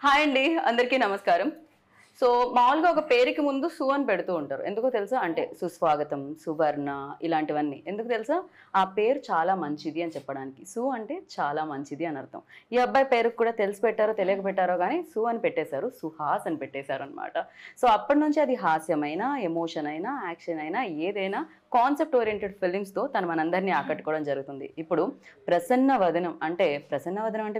Hi అండి, అందరికీ నమస్కారం. సో మామూలుగా ఒక పేరుకి ముందు సు అని పెడుతూ ఉంటారు. ఎందుకో తెలుసా? అంటే సుస్వాగతం, సువర్ణ ఇలాంటివన్నీ. ఎందుకు తెలుసా? ఆ పేరు చాలా మంచిది అని చెప్పడానికి. సు అంటే చాలా మంచిది అని అర్థం. ఈ అబ్బాయి పేరుకు కూడా తెలిసి పెట్టారో తెలియక పెట్టారో కానీ సు అని పెట్టేశారు, సుహాస్ అని పెట్టేశారు అనమాట. సో అప్పటి నుంచి అది హాస్యమైనా, ఎమోషన్ అయినా, యాక్షన్ అయినా, ఏదైనా కాన్సెప్ట్ ఓరియంటెడ్ ఫిలిమ్స్తో తను మనందరినీ ఆకట్టుకోవడం జరుగుతుంది. ఇప్పుడు ప్రసన్న వదనం అంటే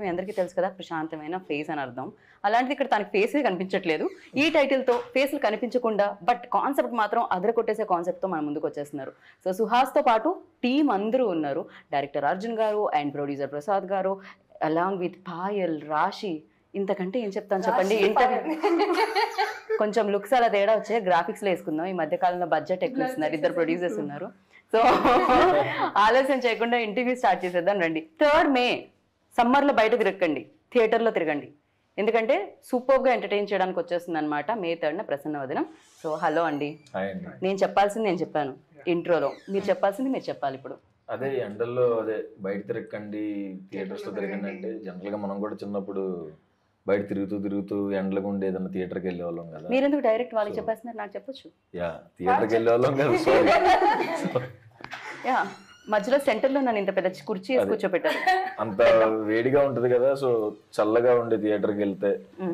మీ అందరికీ తెలుసు కదా, ప్రశాంతమైన ఫేస్ అని అర్థం. అలాంటిది ఇక్కడ తనకి ఫేసే కనిపించట్లేదు. ఈ టైటిల్తో ఫేస్లు కనిపించకుండా బట్ కాన్సెప్ట్ మాత్రం అదర కొట్టేసే కాన్సెప్ట్తో మన ముందుకు వచ్చేస్తున్నారు. సో సుహాస్తో పాటు టీం అందరూ ఉన్నారు. డైరెక్టర్ అర్జున్ గారు అండ్ ప్రొడ్యూసర్ ప్రసాద్ గారు అలాంగ్ విత్ పాయల్, రాశి. ఇంతకంటే ఏం చెప్తాను చెప్పండి. ఇంటర్వ్యూ కొంచెం లుక్స్ అలా తేడా వచ్చే గ్రాఫిక్స్లో వేసుకుందాం. ఈ మధ్య కాలంలో బడ్జెట్ ఎక్కువ ఇస్తున్నారు, ఇద్దరు ప్రొడ్యూసర్స్ ఉన్నారు. సో ఆలస్యం చేయకుండా ఇంటర్వ్యూ స్టార్ట్ చేసేద్దాం రండి. 3rd May సమ్మర్లో బయట తిరగండి, థియేటర్లో తిరగండి. ఎందుకంటే సూపర్గా ఎంటర్టైన్ చేయడానికి వచ్చేస్తుంది అనమాట. May 3rd ప్రసన్న వదనం. సో హలో అండి. నేను చెప్పాల్సింది నేను చెప్పాను ఇంట్రోలో, మీరు చెప్పాల్సింది మీరు చెప్పాలి ఇప్పుడు. అదే ఎండల్లో అదే బయట తిరగండి, థియేటర్స్ లో తిరగండి అంటే జనరల్ గా మనం కూడా చిన్నప్పుడు బయట తిరుగుతూ ఎండలకు ఉండే ఏదన్నా థియేటర్కి వెళ్ళే వాళ్ళం కదా. మీరు ఎందుకు డైరెక్ట్ వాళ్ళకి చెప్పేస్తున్నారు? నాకు చెప్పొచ్చు. థియేటర్కి వెళ్ళే వాళ్ళం కదా. యా, మధ్యలో సెంటర్లో నన్ను ఇంత పెద్ద కుర్చీ వేసి కూర్చోపెట్టారు. అంత వేడిగా ఉంటది కదా, సో చల్లగా ఉండే థియేటర్కి వెళ్తే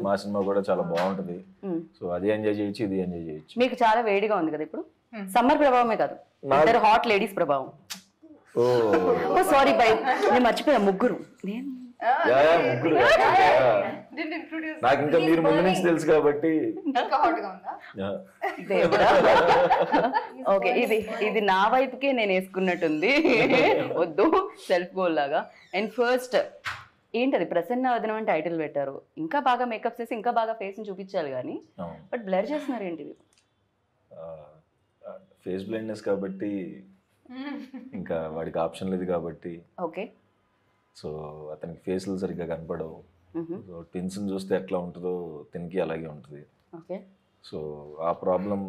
మా సినిమా కూడా చాలా బాగుంటది. సో అది ఎంజాయ్ చేయొచ్చు, ఇది ఎంజాయ్ చేయొచ్చు. మీకు చాలా వేడిగా ఉంది కదా ఇప్పుడు. సమ్మర్ ప్రభావమే కాదు, ఇద్దరు హాట్ లేడీస్ ప్రభావం. ఓ సారీ బై, నేను మర్చిపోయా. ముగ్గురు ముగ్గురు. నాకు ఇంకా మీరు ముందు నుంచి తెలుసు కాబట్టి. ఓకే, ఇది నా వైపుకే నేను వేసుకున్నట్టుంది, వద్దు సెల్ఫ్ గోల్ లాగా. అండ్ ఫస్ట్ ఏంటది ప్రసన్న వదనం అని టైటిల్ పెట్టారు. ఇంకా బాగా మేకప్ చేసి ఇంకా బాగా ఫేస్ ని చూపించాలి కానీ బట్ బ్లర్ చేస్తున్నారు ఏంటిది? ఫేస్ బ్లైండ్నెస్ కాబట్టి ఇంకా వాడికి ఆప్షన్ లేదు కాబట్టి. ఓకే, సో అతనికి ఫేస్లు సరిగ్గా కనపడవు. సో ట్విన్స్ చూస్తే ఎట్లా ఉంటుందో తినికి అలాగే ఉంటుంది. ఓకే, సో ఆ ప్రాబ్లం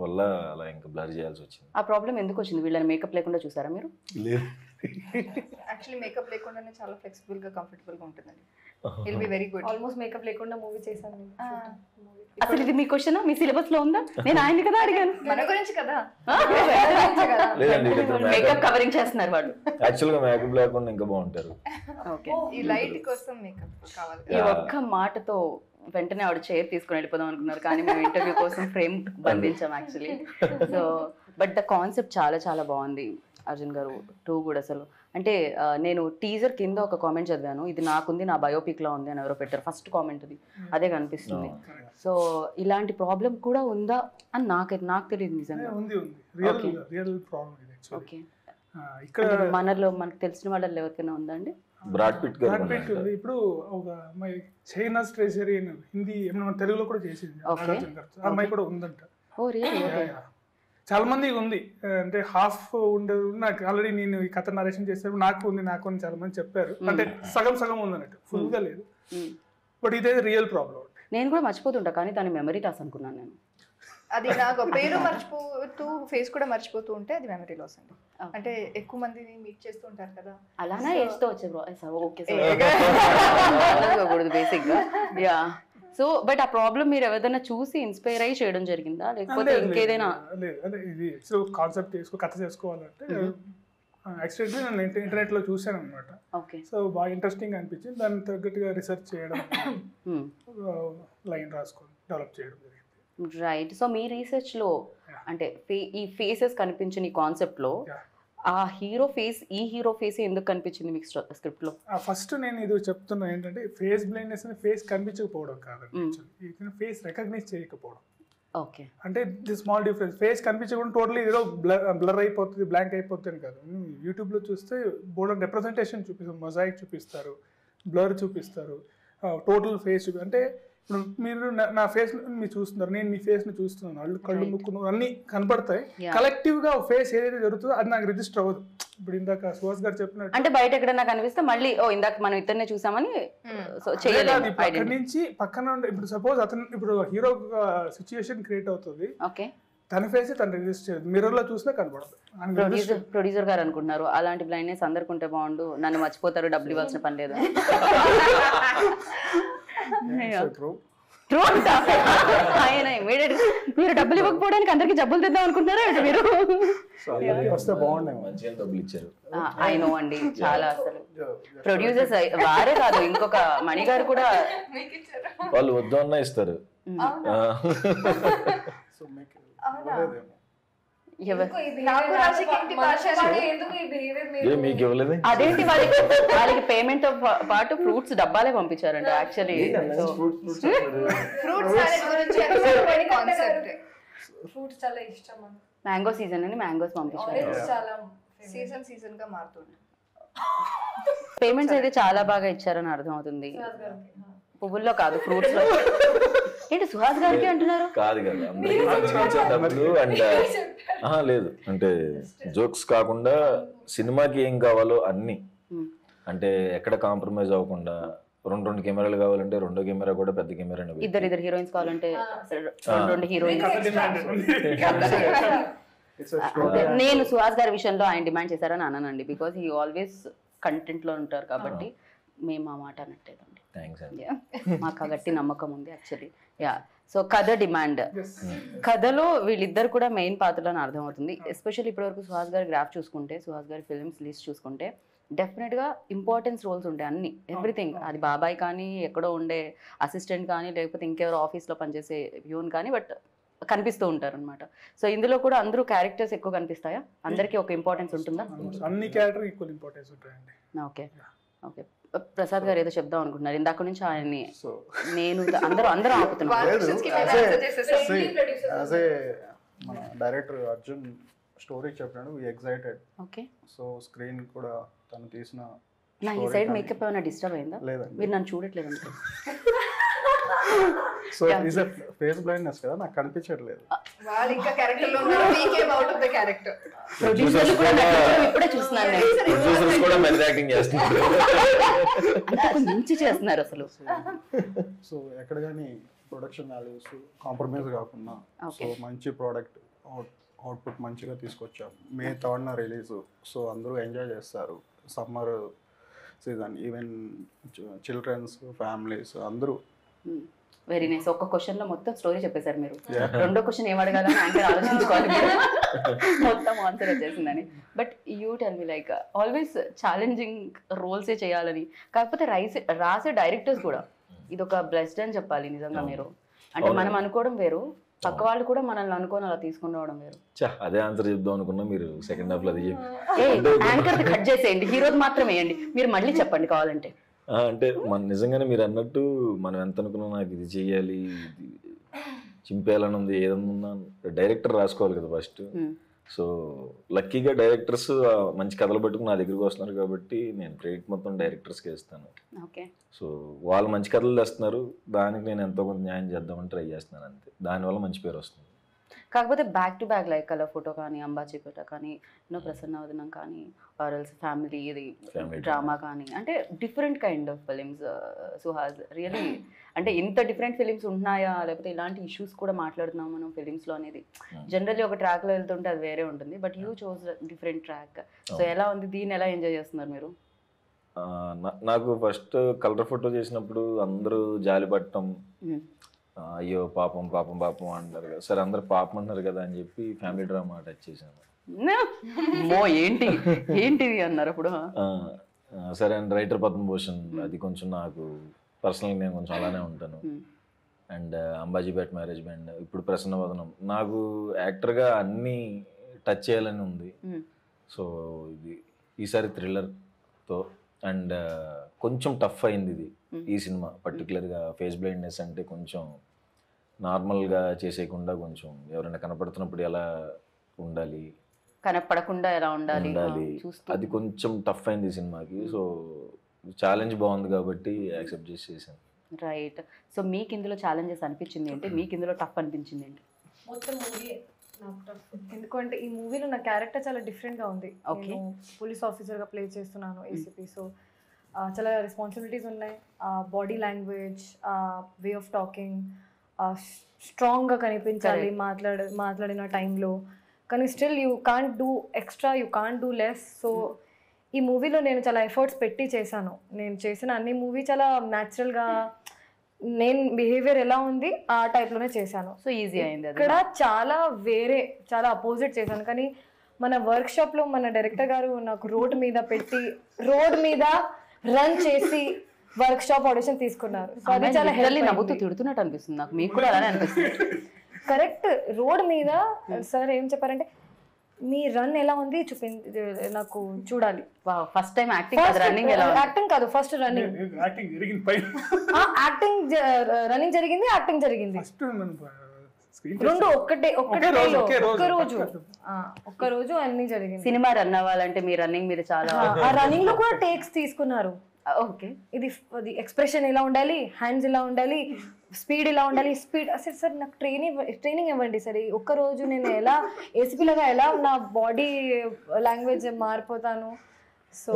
వల్ల అలా ఇంకా బ్లర్ చేయాల్సి వచ్చింది. ఆ ప్రాబ్లం ఎందుకు వచ్చింది? వీళ్ళని మేకప్ లేకుండా చూసారా మీరు? లేదు, యాక్చువల్లీ మేకప్ లేకుండానే చాలా ఫ్లెక్సిబుల్ గా కంఫర్టబుల్ గా ఉంటుందండి. Will be very good. Almost makeup లేకుండా మూవీ చేశాను నేను. అసలు ఇది మీ క్వశ్చన్ మీ సిలబస్ లో ఉందా? నేను ఆయన కదా అడిగాను. మన గురించి కదా. లేదండి, మేకప్ కవరింగ్ చేస్తున్నారు వాళ్ళు. యాక్చువల్ గా మేకప్ లేకుండా ఇంకా బాగుంటారు. ఓకే, ఈ లైట్ కోసం మేకప్ కావాలి. ఈ ఒక్క మాటతో వెంటనే ఆవిడ చైర్ తీసుకుని వెళ్ళిపోదాం అనుకున్నారు, కానీ మేము ఇంటర్వ్యూ కోసం ఫ్రేమ్ బంధించాం actually. So but the concept చాలా చాలా బాగుంది అర్జున్ గారు. 2 కూడా అసలు అంటే నేను టీజర్ కింద ఒక కామెంట్ చదివాను, ఇది నాకుంది, నా బయోపిక్ లో ఉంది అని ఎవరో పెట్టారు. ఫస్ట్ కామెంట్ అది అదే కనిపిస్తుంది. సో ఇలాంటి ప్రాబ్లం కూడా ఉందా అని నాకు తెలియదు నిజంగా. ఓకే, ఇక్కడ మనలో మనకు తెలిసిన వాళ్ళలో ఎవరికైనా ఉందా అండి? బ్రాడ్ పిట్ ఉంది. ఇప్పుడు ఒక అమ్మాయి చైనా ట్రెజరీ హిందీ తెలుగులో కూడా చేసింది, ఆ అమ్మాయి కూడా ఉందంట. ఓ రియల్లీ? చాలా మంది ఉంది, అంటే హాఫ్ ఉండదు. నాకు ఆల్రెడీ నేను ఈ కథ నరేషన్ చేసేప్పుడు నాకు ఉంది అని చాలా మంది చెప్పారు. అంటే సగం ఉంది అన్నట్టు, ఫుల్ గా లేదు. బట్ ఇదే రియల్ ప్రాబ్లం. నేను కూడా మర్చిపోతుంటా, కానీ దాని మెమరీ లాస్ అనుకున్నాను నేను. అది నాకు పేరు మర్చిపోతూ ఫేస్ కూడా మర్చిపోతూ ఉంటే అది మెమరీ లాస్ అండి. అంటే ఎక్కువ మందిని మీట్ చేస్తూ ఉంటారు కదా, అలానే ఏజ్తో వచ్చే ఓకే బేసిక్ గా. యా, సో బట్ ఆ ప్రాబ్లం మీరు ఎవరైనా చూసి ఇన్స్పైర్ అయ్యి చేయడం జరిగిందా, లేకపోతే ఇంకేదైనా? అదే ఇది కాన్సెప్ట్ కథ చేసుకోవాలంటే యాక్చువల్లీ నేను ఇంటర్నెట్ లో చూసాను అనమాట. సో బాగా ఇంట్రెస్టింగ్ అనిపించింది. దాన్ని తగ్గట్టుగా రీసెర్చ్ చేయడం, లైన్ రాసుకొని డెవలప్ చేయడం జరిగింది. రైట్. సో మీ రీసెర్చ్ లో అంటే ఈ ఫేసెస్ కనిపించిన ఈ కాన్సెప్ట్ లో ఆ హీరో ఫేస్ ఎందుకు కనిపించింది మీకు స్క్రిప్ట్ లో? ఫస్ట్ నేను ఇది చెప్తున్నా ఏంటంటే ఫేస్ బ్లైండ్నెస్ అని ఫేస్ కనిపించకపోవడం కాదండి, ఫేస్ రికగ్నైజ్ చేయకపోవడం. ఓకే, అంటే ది స్మాల్ డిఫరెన్స్. ఫేస్ కనిపించకుండా టోటలీ ఏదో బ్లర్ అయిపోతుంది, బ్లాంక్ అయిపోతుంది కాదు. యూట్యూబ్లో చూస్తే బోర్డ్ రిప్రజెంటేషన్ చూపిస్తారు, మొజాయిక్ చూపిస్తారు, బ్లర్ చూపిస్తారు, టోటల్ ఫేస్ అంటే ఇప్పుడు మీరు నా ఫేస్ మీరు చూస్తున్నారు, నేను మీ ఫేస్ ని చూస్తున్నాను, కళ్ళు ముక్కు అన్ని కనపడతాయి. కలెక్టివ్ గా ఫేస్ ఏదైతే జరుగుతుందో అది నాకు రిజిస్టర్ అవ్వదు. ఇప్పుడు ఇందాక సుహాస్ గారు చెప్పినట్టు అంటే బయట ఎక్కడన్నా కనిపిస్తే మళ్ళీ ఇందాక మనం ఇద్దరినే చూసామని అక్కడి నుంచి పక్కన ఇప్పుడు సపోజ్ అతను ఇప్పుడు హీరో సిచ్యుయేషన్ క్రియేట్ అవుతుంది. ఓకే, తన ఫేస్ తను రిలీజ్ చేయదు, మిర్రర్లో చూసినా కనపడదు. ప్రొడ్యూసర్ గారు అనుకుంటున్నారు అలాంటి బ్లైండ్నెస్ అందరికి ఉంటే బాగుండు, నన్ను మర్చిపోతారు, డబ్బులు ఇవ్వాల్సిన పని లేదు. ఆయన ఇమీడియట్ మీరు డబ్బులు ఇవ్వకపోవడానికి అందరికి జబ్బులు తెద్దాం అనుకుంటున్నారా అంటే మీరు? వస్తే బాగుండే. మంచిగా డబ్బులు ఇచ్చారు. ఐ నో అండి, చాలా అసలు ప్రొడ్యూసర్స్ వారే కాదు, ఇంకొక మణి గారు కూడా వాళ్ళు వద్దు అన్నా ఇస్తారు. మీకు ఇవ్వలేదు? అదేంటి వాళ్ళకి పేమెంట్ తో పాటు ఫ్రూట్స్ డబ్బాలే పంపించారంట యాక్చువల్లీ. ఫ్రూట్స్ చాలా ఇష్టం. మ్యాంగో సీజన్ అని మ్యాంగోస్ పంపించారు. సీజన్ గా మారుతుంది. పేమెంట్స్ అయితే చాలా బాగా ఇచ్చారని అర్థం అవుతుంది. పువ్వుల్లో కాదు, ఫ్రూట్స్ లో. ఏంటి సుహాస్ గారికి అంటున్నారు? కాదు కదా, అందరికీ మంచిగా ఇచ్చారు డబ్బులు. అండ్ లేదు అంటే జోక్స్ కాకుండా సినిమాకి ఏం కావాలో అన్ని, అంటే ఎక్కడ కాంప్రమైజ్ అవ్వకుండా, రెండు కెమెరాలు కావాలంటే రెండో కెమెరా కూడా పెద్ద కెమెరా, ఇద్దరు హీరోయిన్స్ కావాలంటే రెండు హీరోయిన్స్. నేను సుహాస్ గారి విషయంలో ఆయన డిమాండ్ చేశారని అన్నానండి, బికాస్ హీ ఆల్వేస్ కంటెంట్ లో ఉంటారు కాబట్టి మేము ఆ మాట అనట్లేదండి. మాకు గట్టి నమ్మకం ఉంది యాక్చువల్లీ. యా, సో కథ డిమాండ్, కథలో వీళ్ళిద్దరు కూడా మెయిన్ పాత్రలని అర్థమవుతుంది. ఎస్పెషల్లీ ఇప్పటివరకు సుహాస్ గారి గ్రాఫ్ చూసుకుంటే, సుహాస్ గారి ఫిల్మ్స్ లిస్ట్ చూసుకుంటే డెఫినెట్గా ఇంపార్టెన్స్ రోల్స్ ఉంటాయి అన్ని, ఎవ్రీథింగ్. అది బాబాయ్ కానీ, ఎక్కడో ఉండే అసిస్టెంట్ కానీ, లేకపోతే ఇంకెవరో ఆఫీస్లో పనిచేసే ప్యూన్ కానీ, బట్ కనిపిస్తూ ఉంటారు అనమాట. సో ఇందులో కూడా అందరూ క్యారెక్టర్స్ ఎక్కువ కనిపిస్తాయా? అందరికీ ఒక ఇంపార్టెన్స్ ఉంటుందా? అన్ని క్యారెక్టర్ ఈక్వల్ ఇంపార్టెన్స్ ఉంటాయండి. Okay okay. ప్రసాద్ గారు ఏదో చెప్దాం అనుకుంటున్నారు ఇందాక నుంచి ఆయన్ని. నేను అందరూ ఆపుతున్నారు. మన డైరెక్టర్ అర్జున్ స్టోరీ చెప్పినాడు, వి ఎక్సైటెడ్. ఓకే. సో స్క్రీన్ కూడా తను తీసిన. నా ఈ సైడ్ మేకప్ ఏమైనా డిస్టర్బ్ అయిందా? లేదండి, మీరు నన్ను చూడట్లేదు అంటే. So is a face blindness కదా, నాకు కనిపించట్లేదు. వాళ్ళు ఇంకా క్యారెక్టర్ లో ఉన్నారు, we came out of the character. Producers కూడా ఇప్పుడే చూస్తున్నాను నేను. ప్రొడ్యూసర్స్ కూడా మెల్ యాక్టింగ్ చేస్తున్నారు, సో మించి చేస్తున్నారు అసలు. సో ఎక్కడ కానీ ప్రొడక్షన్ వాల్యూస్ కాంప్రమైజ్ కాకుండా, సో మంచి ప్రోడక్ట్ అవుట్పుట్ మంచిగా తీసుకొచ్చాం. May 3rd రిలీజ్, సో అందరూ ఎంజాయ్ చేస్తారు. Summer season, even childrens, families అందరూ. Very nice. ఒక్క క్వశ్చన్ లో మొత్తం స్టోరీ చెప్పేశారు మీరు. రెండో క్వశ్చన్ ఏం అడగాలని యాంకర్ ఆలోచించుకోవాలి, మొత్తం ఆన్సర్ వచ్చేసిందని. But you tell me, like always challenging రోల్సే చేయాలని, కాకపోతే రాసే డైరెక్టర్స్ కూడా ఇది ఒక బ్లెస్డ్ అని చెప్పాలి నిజంగా. మీరు అంటే మనం అనుకోవడం వేరు, పక్క వాళ్ళు కూడా మనల్ని అనుకోని అలా తీసుకుని రావడం వేరు. అదే ఆన్సర్ చెప్దాం అనుకున్నా, మీరు సెకండ్ హాఫ్ లో అది యాంకర్ కట్ చేసేయండి, హీరోది మాత్రం వేయండి, మీరు మళ్ళీ చెప్పండి కావాలంటే. అంటే మన నిజంగానే మీరు అన్నట్టు మనం ఎంత అనుకున్నా, నాకు ఇది చెయ్యాలి, ఇది చింపేయాలని ఉంది, ఏదన్నా డైరెక్టర్ రాసుకోవాలి కదా ఫస్ట్. సో లక్కీగా డైరెక్టర్స్ మంచి కథలు పట్టుకుని నా దగ్గరికి వస్తున్నారు కాబట్టి నేను క్రెడిట్ మొత్తం డైరెక్టర్స్కి ఇస్తాను. ఓకే. సో వాళ్ళు మంచి కథలు తెస్తున్నారు, దానికి నేను ఎంతో కొంత న్యాయం చేద్దామని ట్రై చేస్తున్నాను అంతే. దానివల్ల మంచి పేరు వస్తుంది. కాకపోతే back to back like colour photo కానీ, అంబాజీపేట కానీ, ప్రసన్న వదనం కానీ, ఆర్ఎల్స్ ఫ్యామిలీ ఇది డ్రామా కానీ, అంటే different kind of films Suhas. Really అంటే ఇంత డిఫరెంట్ ఫిలిమ్స్ ఉంటున్నాయా, లేకపోతే ఇలాంటి ఇష్యూస్ కూడా మాట్లాడుతున్నాం మనం ఫిలిమ్స్లో అనేది. జనరల్లీ ఒక ట్రాక్లో వెళ్తుంటే అది వేరే ఉంటుంది, but you chose different track. So ఎలా ఉంది, దీన్ని ఎలా ఎంజాయ్ చేస్తున్నారు మీరు? నాకు ఫస్ట్ కలర్ ఫోటో చేసినప్పుడు అందరూ జాలి పట్టడం, అయ్యో పాపం పాపం పాపం అంటారు కదా, సరే అందరు పాపం అంటున్నారు కదా అని చెప్పి ఫ్యామిలీ డ్రామా టచ్ చేశాను. ఏంటిది అన్నారు అప్పుడు. సరే అండ్ రైటర్ పద్మభూషణ్, అది కొంచెం నాకు పర్సనల్గా నేను కొంచెం అలానే ఉంటాను. అండ్ అంబాజీపేట మ్యారేజ్ బ్యాండ్, ఇప్పుడు ప్రసన్న వదనం. నాకు యాక్టర్గా అన్నీ టచ్ చేయాలని ఉంది. సో ఇది ఈసారి థ్రిల్లర్తో అండ్ కొంచెం టఫ్ అయింది ఇది ఈ సినిమా. పర్టికులర్గా ఫేస్ బ్లైండ్నెస్ అంటే కొంచెం నార్మల్గా చేసేయకుండా కొంచెం ఎవరైనా కనపడుతున్నప్పుడు ఎలా ఉండాలి, కనపడకుండా ఎలా ఉండాలి, అది కొంచెం టఫ్ అయింది ఈ సినిమాకి. సో ఛాలెంజ్ బాగుంది కాబట్టి యాక్సెప్ట్ చేసాను. రైట్. సో మీకు ఇందులో ఛాలెంజెస్ అనిపించింది ఏంటి, మీకు ఇందులో టఫ్ అనిపించింది ఏంటి? మొత్తం మూవీ నాకు టఫ్, ఎందుకంటే ఈ మూవీలో నా క్యారెక్టర్ చాలా డిఫరెంట్గా ఉంది. ఓకే. పోలీస్ ఆఫీసర్గా ప్లే చేస్తున్నాను, ఏసీపీ. సో చాలా రెస్పాన్సిబిలిటీస్ ఉన్నాయి. Body language, way of talking, స్ట్రాంగ్గా కనిపించాలి మాట్లాడిన టైంలో, కానీ still you can't do extra, you can't do less. So ఈ మూవీలో నేను చాలా ఎఫర్ట్స్ పెట్టి చేశాను. నేను చేసిన అన్ని మూవీ చాలా న్యాచురల్గా నేను బిహేవియర్ ఎలా ఉంది ఆ టైప్లోనే చేశాను. సో ఈజీ అయింది. ఇక్కడ చాలా చాలా అపోజిట్ చేశాను. కానీ మన వర్క్షాప్లో మన డైరెక్టర్ గారు నాకు రోడ్ మీద రన్ చేసి వర్క్షాప్ ఆడిషన్ తీసుకున్నారు. సో అది చాలా నవ్వుతూ తిడుతున్నట్టు అనిపిస్తుంది నాకు, మీకు కూడా అలానే అనిపిస్తుంది. కరెక్ట్. రోడ్ మీద సార్ ఏం చెప్పారంటే మీ రన్ ఎలా ఉంది నాకు చూడాలి. ఫస్ట్ టైం యాక్టింగ్ కాదు, ఫస్ట్ రన్నింగ్. రన్నింగ్ జరిగింది, యాక్టింగ్ జరిగింది, రెండు ఒక్క రోజు అన్ని జరిగింది. సినిమా రన్ అవ్వాలంటే మీ రన్నింగ్ మీద చాలా, ఆ రన్నింగ్ లో కూడా టేక్స్ తీసుకున్నారు. ఓకే, ఇది ఎక్స్ప్రెషన్ ఎలా ఉండాలి, హ్యాండ్స్ ఎలా ఉండాలి, స్పీడ్ ఎలా ఉండాలి. స్పీడ్ అసలు సార్ నాకు ట్రైనింగ్ ఇవ్వండి సార్. ఒక్క రోజు నేను ఎలా ఏసీపీలాగా ఎలా నా బాడీ లాంగ్వేజ్ మారిపోతాను. సో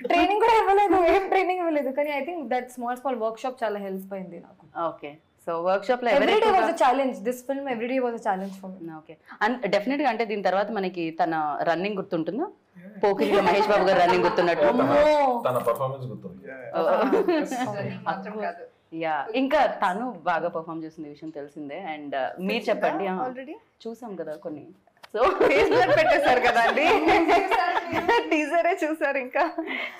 ట్రైనింగ్ కూడా ఇవ్వలేదు, ఏం ట్రైనింగ్ ఇవ్వలేదు. కానీ I think that small work shop చాలా హెల్ప్ అయింది నాకు. ఓకే, సో వర్క్ షాప్ లో everyday was a challenge. This film everyday was a challenge for me. Okay, and definite గా అంటే దీని తర్వాత మనకి తన రన్నింగ్ గుర్తుంటుందా? పోకిరిలో మహేష్ బాబు గారు రన్నింగ్ గుర్తున్నట్టు తన పర్ఫార్మెన్స్ గుర్తుంది. యా, ఇంకా తను బాగా పర్ఫామ్ చేసిన విషయం తెలిసిందే. అండ్ మీరు చెప్పండి, ఆల్రెడీ చూసాం కదా కొన్ని, సో ఫేస్బుక్ పెట్టేశారు కదండి, టీజరే చూసారు ఇంకా.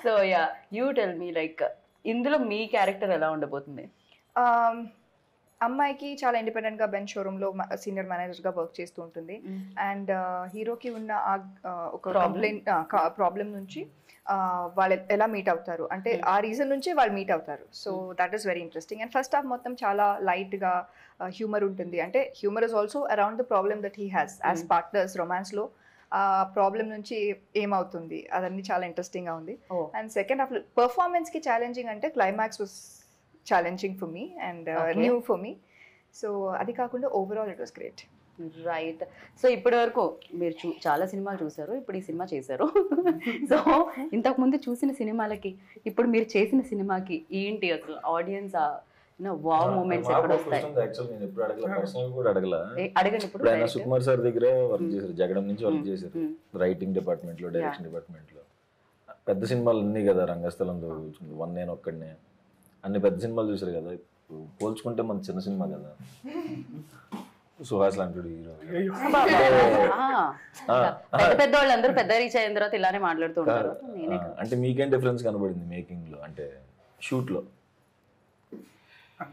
So yeah, you tell me like ఇందులో మీ క్యారెక్టర్ ఎలా ఉండబోతుంది? అమ్మాయికి చాలా ఇండిపెండెంట్ గా బెంచ్ షోరూమ్ లో సీనియర్ మేనేజర్ గా వర్క్ చేస్తూ ఉంటుంది. అండ్ హీరోకి ఉన్న ఒక ప్రాబ్లం నుంచి వాళ్ళు ఎలా మీట్ అవుతారు అంటే ఆ రీజన్ నుంచి వాళ్ళు మీట్ అవుతారు. So that is very interesting. And first half మొత్తం చాలా లైట్ గా హ్యూమర్ ఉంటుంది. అంటే humour is also around the problem that he has as partners romance లో. ఆ ప్రాబ్లం నుంచి ఏమవుతుంది అదన్నీ చాలా ఇంట్రెస్టింగ్ గా ఉంది. అండ్ సెకండ్ హాఫ్ పర్ఫార్మెన్స్ కి ఛాలెంజింగ్ అంటే climax was challenging for me and new for me. So అది కాకుండా overall it was great. Right. So ఇప్పటి వరకు మీరు చాలా సినిమాలు చూసారు, ఇప్పుడు ఈ సినిమా చేశారు. సో ఇంతకు ముందు చూసిన సినిమాలకి ఇప్పుడు మీరు చేసిన సినిమాకి ఏంటి అసలు ఆడియన్స్ వావ్ మూమెంట్స్ ఎక్కడ వస్తాయి? యాక్చువల్ నేను ఎప్పుడు అడగల, పర్సనల్ కూడా అడగల. అడగండి. ఇప్పుడు ఆయన సుకుమార్ సార్ దగ్గర వర్క్ చేశారు, జగడం నుంచి వర్క్ చేశారు, రైటింగ్ డిపార్ట్మెంట్ లో, డైరెక్షన్ డిపార్ట్మెంట్ లో. పెద్ద సినిమాలు అన్నీ కదా, రంగస్థలంతో వన్ నేను ఒక్కడనే, అన్ని పెద్ద సినిమాలు చూసారు కదా. పోల్చుకుంటే మన చిన్న సినిమా కదా, సుహాస్ లాంటి హీరో. పెద్ద వాళ్ళందరూ పెద్ద రీచ్ అయిన తర్వాత ఇలానే మాట్లాడుతూ ఉంటారు. అంటే మీకేం డిఫరెన్స్ కనబడింది మేకింగ్ లో, అంటే షూట్ లో?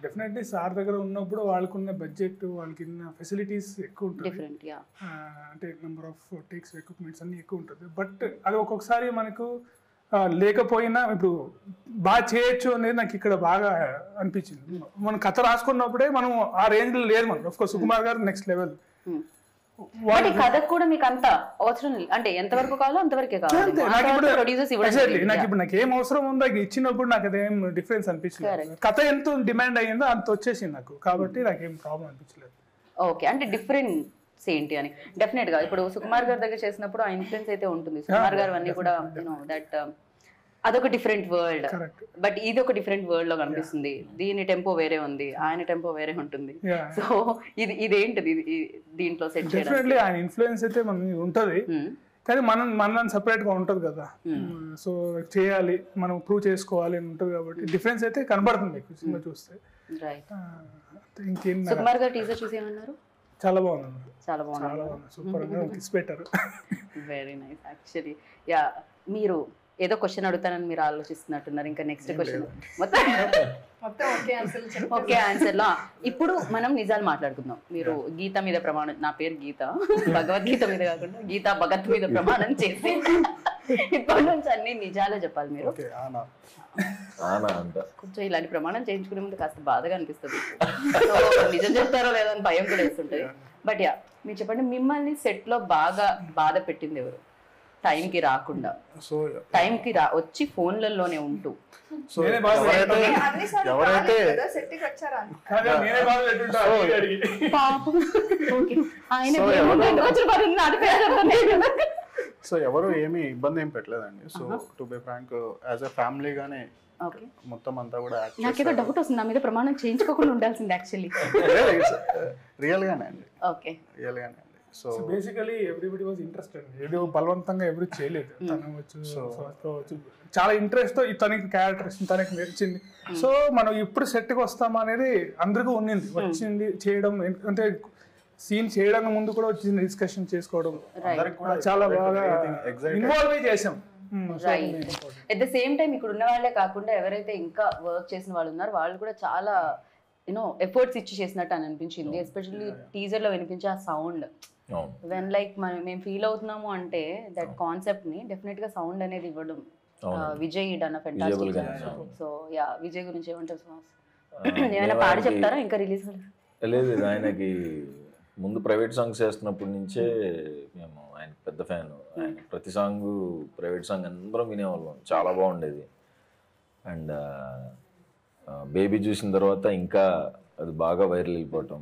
డెఫినెట్లీ సార్ దగ్గర ఉన్నప్పుడు వాళ్ళకున్న బడ్జెట్, వాళ్ళకి ఫెసిలిటీస్ ఎక్కువ ఉంటుంది. అంటే నెంబర్ ఆఫ్ టేక్స్, ఎక్విప్మెంట్స్ అన్ని ఎక్కువ ఉంటుంది. బట్ అది ఒక్కొక్కసారి మనకు లేకపోయినా ఇప్పుడు బాగా చేయొచ్చు అనేది నాకు ఇక్కడ బాగా అనిపించింది. మనం కథ రాసుకున్నప్పుడే మనం ఆ రేంజ్ లో లేదు మనం. ఆఫ్కోర్స్ సుకుమార్ గారు నెక్స్ట్ లెవెల్. కథకు కూడా మీకు అంత అవసరం అంటే ఎంతవరకు కావాలో అంతవరకే కావాలి. నాకు ఇప్పుడు నాకు ఏం అవసరం ఉందో ఇచ్చినప్పుడు నాకు అదేం డిఫరెన్స్ అనిపించలేదు. కథ ఎంత డిమాండ్ అయ్యిందో అంత వచ్చేసింది నాకు, కాబట్టి నాకేం ప్రాబ్లం అనిపించలేదు. ఓకే, అంటే డిఫరెన్స్ ఏంటి అని డెఫినెట్ గా ఇప్పుడు సుకుమార్ గారి దగ్గర చేసినప్పుడు ఆ ఇన్ఫ్లుయెన్స్ అయితే ఉంటుంది. సుకుమార్ గారు అన్ని కూడా దట్ అదొక డిఫరెంట్ వరల్డ్, బట్ ఇది ఒక డిఫరెంట్ వరల్డ్ లో కనిపిస్తుంది. దీని టెంపో వేరే ఉంది, ఆయన టెంపో వేరే ఉంటుంది. సో ఇదేంటిది దీంట్లో సెట్ డెఫినెట్లీ ఆయన ఇన్ఫ్లుయెన్స్ అయితే మనకి ఉంటది, కానీ మనం సెపరేట్ గా ఉంటది కదా. సో చేయాలి, మనం ప్రూవ్ చేసుకోవాలి అని ఉంటది, కాబట్టి డిఫరెన్స్ అయితే కనబడుతుంది మీకు సినిమా చూస్తే. ఇంకేం సుకుమార్ గారు టీజర్ చూసి ఏమన్నారు? చాలా బాగుంది, చాలా బాగుంది, సూపర్ గా కిస్ పెట్టారు. Very nice. యాక్చువల్లీ యా, మీరు ఏదో క్వశ్చన్ అడుగుతానని మీరు ఆలోచిస్తున్నట్టున్నారు. ఇంకా నెక్స్ట్ క్వశ్చన్ మొత్తం ఓకే ఆన్సర్ లో ఇప్పుడు మనం నిజాలు మాట్లాడుకుందాం. మీరు గీత మీద ప్రమాణం, నా పేరు గీత, భగవద్గీత మీద కాకుండా గీతా భగత్ మీద ప్రమాణం చేసి ఇప్పటి నుంచి అన్ని నిజాలే చెప్పాలి మీరు. కొంచెం ఇలాంటి ప్రమాణం చేయించుకునే ముందు కాస్త బాధగా అనిపిస్తుంది, నిజం చెప్తారో లేదో అని భయం కూడా వేస్తుంటది. బట్ యా, మీరు చెప్పండి, మిమ్మల్ని సెట్ లో బాగా బాధ పెట్టింది ఎవరు? టైంకి రాకుండా, టైంకి వచ్చి ఫోన్లలోనే ఉంటూ సో ఎవరు ఏమీ ఇబ్బంది ఏం పెట్టలేదండి. So to be frank, as a ఫ్యామిలీగానే ఓకే మొత్తం అంతా కూడా యాక్ట్ నాకేదో డౌట్ వస్తుంది, నా మీద ప్రమాణం చేయించుకోకుండా ఉండాల్సింది యాక్చువల్లీ. రియల్గానే అండి, ఓకే రియల్గానే అండి. So basically everybody was interested, ఏదో బలవంతంగా ఎవరు చేయలేదు. తను వచ్చు చాలా ఇంట్రెస్ట్ తో తనకి క్యారెక్టర్ ఇస్తుంది, తనకి నచ్చింది. సో మనం ఇప్పుడు సెట్కి వస్తామా అనేది అందరికీ ఉన్నింది, వచ్చింది చేయడం. అంటే సీన్ చేయడానికి ముందు కూడా వచ్చింది డిస్కషన్ చేసుకోవడం, అందరికి కూడా చాలా బాగా ఎగ్జైట్ ఇన్వాల్వ్ చేసాం. Right. At the same time ఇక్కడ ఉన్న వాళ్ళే కాకుండా ఎవరైతే ఇంకా వర్క్ చేసిన వాళ్ళు ఉన్నారో వాళ్ళు కూడా చాలా యూనో ఎఫర్ట్స్ ఇచ్చి చేసినట్టు అని అనిపించింది. ఎస్పెషల్లీ టీజర్ లో వినిపించే ఆ సౌండ్, వెన్ లైక్ మేము ఫీల్ అవుతున్నాము అంటే దట్ కాన్సెప్ట్ ని డెఫినెట్ గా సౌండ్ అనేది ఇవ్వడం Vijay done fantastic. So yeah, Vijay గురించి ఏమంటారు సుహాస్? ఏమైనా పాడి చెప్తారా? ఇంకా రిలీజ్ లేదు, ఆయనకి ముందు ప్రైవేట్ సాంగ్స్ చేస్తున్నప్పటి నుంచే మేము ఆయన పెద్ద ఫ్యాన్. ఆయన ప్రతి సాంగ్ ప్రైవేట్ సాంగ్ అందరం వినేవాళ్ళం, చాలా బాగుండేది. అండ్ బేబీ చూసిన తర్వాత ఇంకా అది బాగా వైరల్ అయిపోవటం.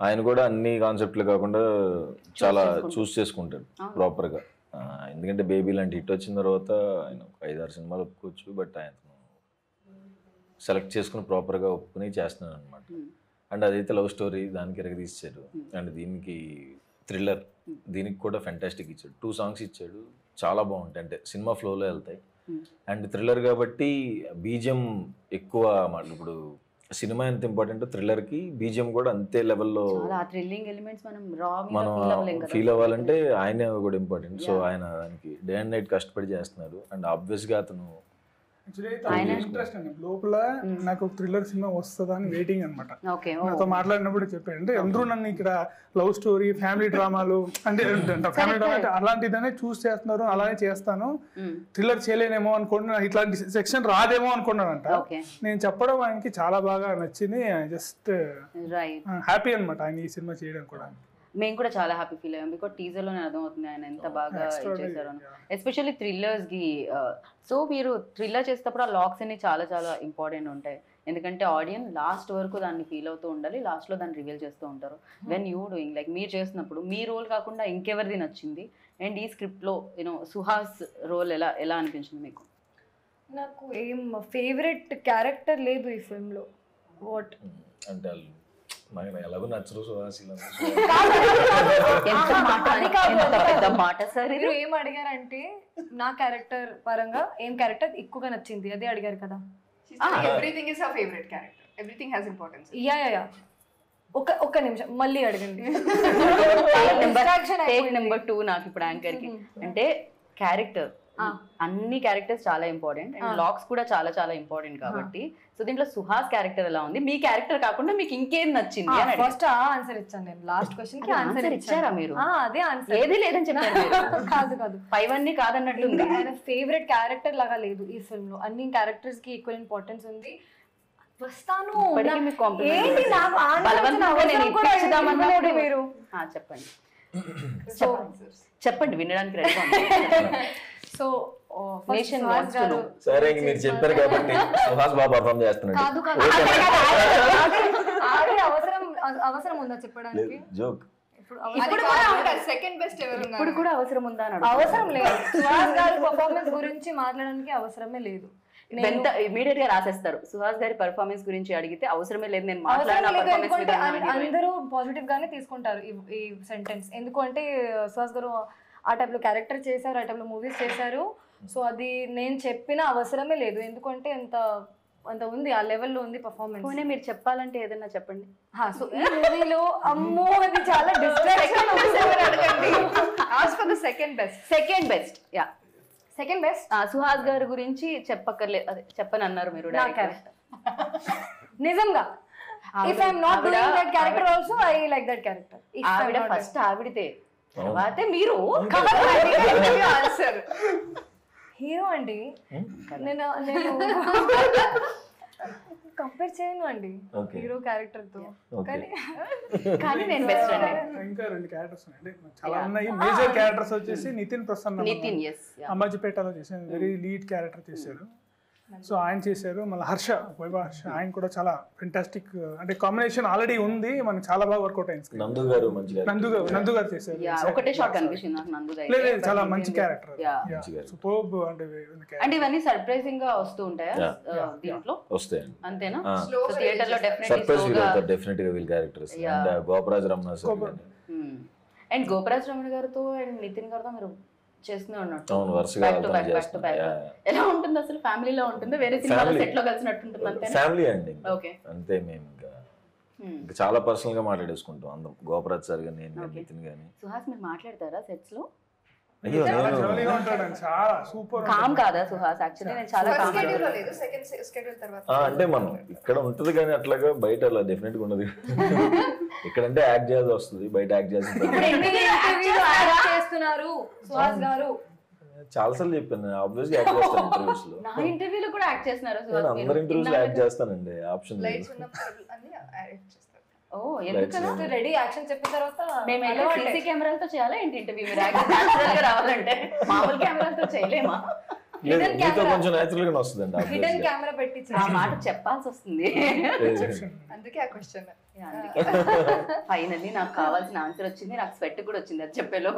ఆయన కూడా అన్ని కాన్సెప్ట్లు కాకుండా చాలా చూస్ చేసుకుంటాడు ప్రాపర్గా. ఎందుకంటే బేబీ లాంటి హిట్ వచ్చిన తర్వాత ఆయన 5-6 సినిమాలు ఒప్పుకోవచ్చు, బట్ ఆయన సెలెక్ట్ చేసుకుని ప్రాపర్గా ఒప్పుకుని చేస్తున్నాడు అనమాట. అండ్ అదైతే లవ్ స్టోరీ, దానికి ఎరగదీశాడు. అండ్ దీనికి థ్రిల్లర్, దీనికి కూడా ఫెంటాస్టిక్ ఇచ్చాడు. 2 సాంగ్స్ ఇచ్చాడు, చాలా బాగుంటాయి, అంటే సినిమా ఫ్లోలో వెళ్తాయి. అండ్ థ్రిల్లర్ కాబట్టి బీజిఎం ఎక్కువ మాట. ఇప్పుడు సినిమా ఎంత ఇంపార్టెంట్, థ్రిల్లర్కి బీజిఎం కూడా అంతే లెవెల్లో మనం ఫీల్ అవ్వాలంటే ఆయనే కూడా ఇంపార్టెంట్. సో ఆయన దానికి డే అండ్ నైట్ కష్టపడి చేస్తున్నారు. అండ్ ఆబ్వియస్గా అతను ఇంట్రెస్ట్ అండి లోపల, నాకు థ్రిల్లర్ సినిమా వస్తుందా అని వెయిటింగ్ అనమాట. నాతో మాట్లాడినప్పుడు చెప్పాడు, అంటే అందరూ నన్ను ఇక్కడ లవ్ స్టోరీ, ఫ్యామిలీ డ్రామాలు అంటే ఫ్యామిలీ డ్రామా అంటే అలాంటిదనే చూస్ చేస్తున్నారు, అలానే చేస్తాను, థ్రిల్లర్ చేయలేనేమో అనుకున్నా, ఇట్లాంటి సెక్షన్ రాదేమో అనుకున్నానంట. నేను చెప్పడం ఆయనకి చాలా బాగా నచ్చింది. జస్ట్ హ్యాపీ అనమాట ఆయన ఈ సినిమా చేయడం కూడా. మేము కూడా చాలా హ్యాపీ ఫీల్ అయ్యాం, బికాజ్ టీజర్ లోనే అర్థమవుతుంది ఆయన ఎంత బాగా చేశారు, ఎస్పెషల్లీ థ్రిల్లర్స్ కి. సో మీరు థ్రిల్లర్ చేసేటప్పుడు ఆ లాక్స్ అన్ని చాలా చాలా ఇంపార్టెంట్ ఉంటాయి, ఎందుకంటే ఆడియన్స్ లాస్ట్ వరకు దాన్ని ఫీల్ అవుతూ ఉండాలి, లాస్ట్ లో దాన్ని రివీల్ చేస్తూ ఉంటారు. వెన్ యూ డూయింగ్ లైక్ మీరు చేసినప్పుడు మీ రోల్ కాకుండా ఇంకెవరిది నచ్చింది? అండ్ ఈ స్క్రిప్ట్ లో యూనో సుహాస్ రోల్ ఎలా అనిపించింది మీకు? నాకు ఏం ఫేవరెట్ క్యారెక్టర్ లేదు ఈ ఫిల్మ్ లో. వాట్ అంటే ఎలాగో నచ్చరు సుహాస్. మీరు ఏం అడిగారంటే నా క్యారెక్టర్ పరంగా ఏం క్యారెక్టర్ ఎక్కువగా నచ్చింది అదే అడిగారు కదా. Everything is our favourite character, everything has importance. Yeah ఒక్క నిమిషం మళ్ళీ అడగండి. నెంబర్ 2 నాకు ఇప్పుడు యాంకర్ కి అంటే క్యారెక్టర్, అన్ని క్యారెక్టర్స్ చాలా ఇంపార్టెంట్ అండ్ లాక్స్ కూడా చాలా చాలా ఇంపార్టెంట్ కాబట్టి. సో దీంట్లో సుహాస్ క్యారెక్టర్ ఎలా ఉంది, మీ క్యారెక్టర్ కాకుండా మీకు ఇంకేం నచ్చింది? ఫస్ట్ ఆన్సర్ ఇచ్చాను నేను, లాస్ట్ క్వశ్చన్ కి ఆన్సర్ ఇచ్చారా మీరు? అదే ఆన్సర్, ఏది లేదని చెప్పారు. కాదు పైవన్నీ కాదన్నట్టు. ఆయన ఫేవరెట్ క్యారెక్టర్ లాగా లేదు ఈ ఫిల్మ్ లో, అన్ని క్యారెక్టర్స్ కి ఈక్వల్ ఇంపార్టెన్స్ ఉంది. వస్తాను మీరు చెప్పండి, వినడానికి రెడీ. సో సరే మీరు చెప్పారు కాబట్టి సుహాస్ బాగా పర్ఫార్మ్ చేస్తున్నాడు. అవసరం ఉందా చెప్పడానికి? జోక్. సెకండ్ బెస్ట్ ఇప్పుడు కూడా అవసరం ఉందా? అవసరం లేదు, సుహాస్ గారి పర్ఫార్మెన్స్ గురించి మాట్లాడడానికి అవసరమే లేదు. ఇమీడియట్ గా రాసేస్తారు, సుహాస్ గారి పర్ఫార్మెన్స్ గురించి అడిగితే అవసరమే లేదు నేను మాట్లాడిన. అందరూ పాజిటివ్ గానే తీసుకుంటారు ఈ సెంటెన్స్, ఎందుకంటే సుహాస్ గారు ఆ టైప్ లో క్యారెక్టర్ చేశారు, ఆ టైప్ లో మూవీస్ చేశారు. సో అది నేను చెప్పిన అవసరమే లేదు, ఎందుకంటే అంత ఉంది, ఆ లెవెల్లో ఉంది పర్ఫార్మెన్స్. మీరు చెప్పాలంటే ఏదైనా చెప్పండి. సో ఈ మూవీలో అమ్మో అది చాలా distraction. Second best yeah second best Suhas గారి గురించి చెప్పక్కర్లేదు, అదే చెప్పని అన్నారు మీరు. నిజంగా if I'm not doing that character also I like that character. ఆవిడ ఫస్ట్ ఆవిడితే, తర్వాతే మీరు ఆన్సర్. హీరో అండి, నేను కంపేర్ చేయను అండి హీరో క్యారెక్టర్ తో, కానీ నేను బెస్ట్ అండి. ఇంకా 2 క్యారెక్టర్స్ ఉన్నాయండి, చాలా ఉన్నాయి. మేజర్ క్యారెక్టర్స్ వచ్చేసి నితిన్ ప్రసన్న, నితిన్ అమ్మాజిపేటలో చేశారు, వెరీ లీడ్ క్యారెక్టర్ చేశారు. సో ఆయన చేశారు. మళ్ళీ హర్ష, వైభవ్ హర్ష, ఆయన కూడా చాలా ఫెంటాస్టిక్, అంటే కాంబినేషన్ ఆల్రెడీ ఉంది, మనకి చాలా బాగా వర్కౌట్ అయింది. నందు గారు మంచిగా నందు గారు చేశారు. ఒకటే షాట్ కనిపించింది నాకు నందు లేదు లేదు, చాలా మంచి క్యారెక్టర్, సూపర్బ్. అంటే ఇవన్నీ సర్ప్రైజింగ్ గా వస్తూ ఉంటాయా దీంట్లో? వస్తాయండి అంతేనా? థియేటర్ లో సర్ప్రైజ్ ఫీల్ అవుతారు డెఫినెట్ గా వీళ్ళ క్యారెక్టర్స్. And Gopraj Ramana sir and Gopraj Ramana గారితో అండ్ నితిన్ గారితో మీరు చేస్తూనే ఉన్నట్టు. అవును, వరుసగా ఎలా ఉంటుంది అసలు? ఫ్యామిలీలో ఉంటుంది, వేరే సినిమాలో సెట్ లో కలిసినట్టు ఉంటుంది అంతే? ఫ్యామిలీ అండి, ఓకే అంతే. మేము ఇంకా చాలా పర్సనల్ గా మాట్లాడేసుకుంటాం అందరం, గోపరాజ్ సార్ గాని నేను గాని నితిన్ గాని. సుహాస్ మీరు మాట్లాడతారా సెట్స్ లో? అయ్యో నేను చాలా సూపర్ కామ్ కాదా సుహాస్? యాక్చువల్లీ నేను చాలా కామ్. అంటే మనం ఇక్కడ ఉంటది కానీ అట్లాగా బయట అలా డెఫినెట్ గా ఉండదు. ఇక్కడంటే యాక్ట్ చేయాల్సి వస్తుంది, బయట యాక్ట్ చేస్తున్నారు సుహాస్ గారు. చాలా సార్లు చెప్పాను, ఆబ్వియస్ గా యాక్ట్ చేస్తాను ఇంటర్వ్యూస్ లో. నా ఇంటర్వ్యూలో కూడా యాక్ట్ చేస్తున్నారు నేను సుహాస్. అందరి ఇంటర్వ్యూస్ లో యాక్ట్ చేస్తానండి, ఆప్షన్ లేదు. ఓ ఎందుకలా? రెడీ యాక్షన్ చెప్పిన తర్వాత మేము సీసీ కెమెరాలతో చేయాలా ఏంటి ఇంటర్వ్యూ? మీరు న్యాచురల్ గా రావాలంటే మామూలు కెమెరాలతో చేయలేమా? మీతో కొంచెం న్యాచురల్ గానే వస్తుందండి, హిడెన్ కెమెరా పెట్టించి ఆ మాట చెప్పాల్సి వస్తుంది. అందుకే ఆ క్వశ్చన్. ఫైనల్లీ నాకు కావాల్సిన ఆన్సర్ వచ్చింది, నాకు స్వెట్ కూడా వచ్చింది అది చెప్పేలో.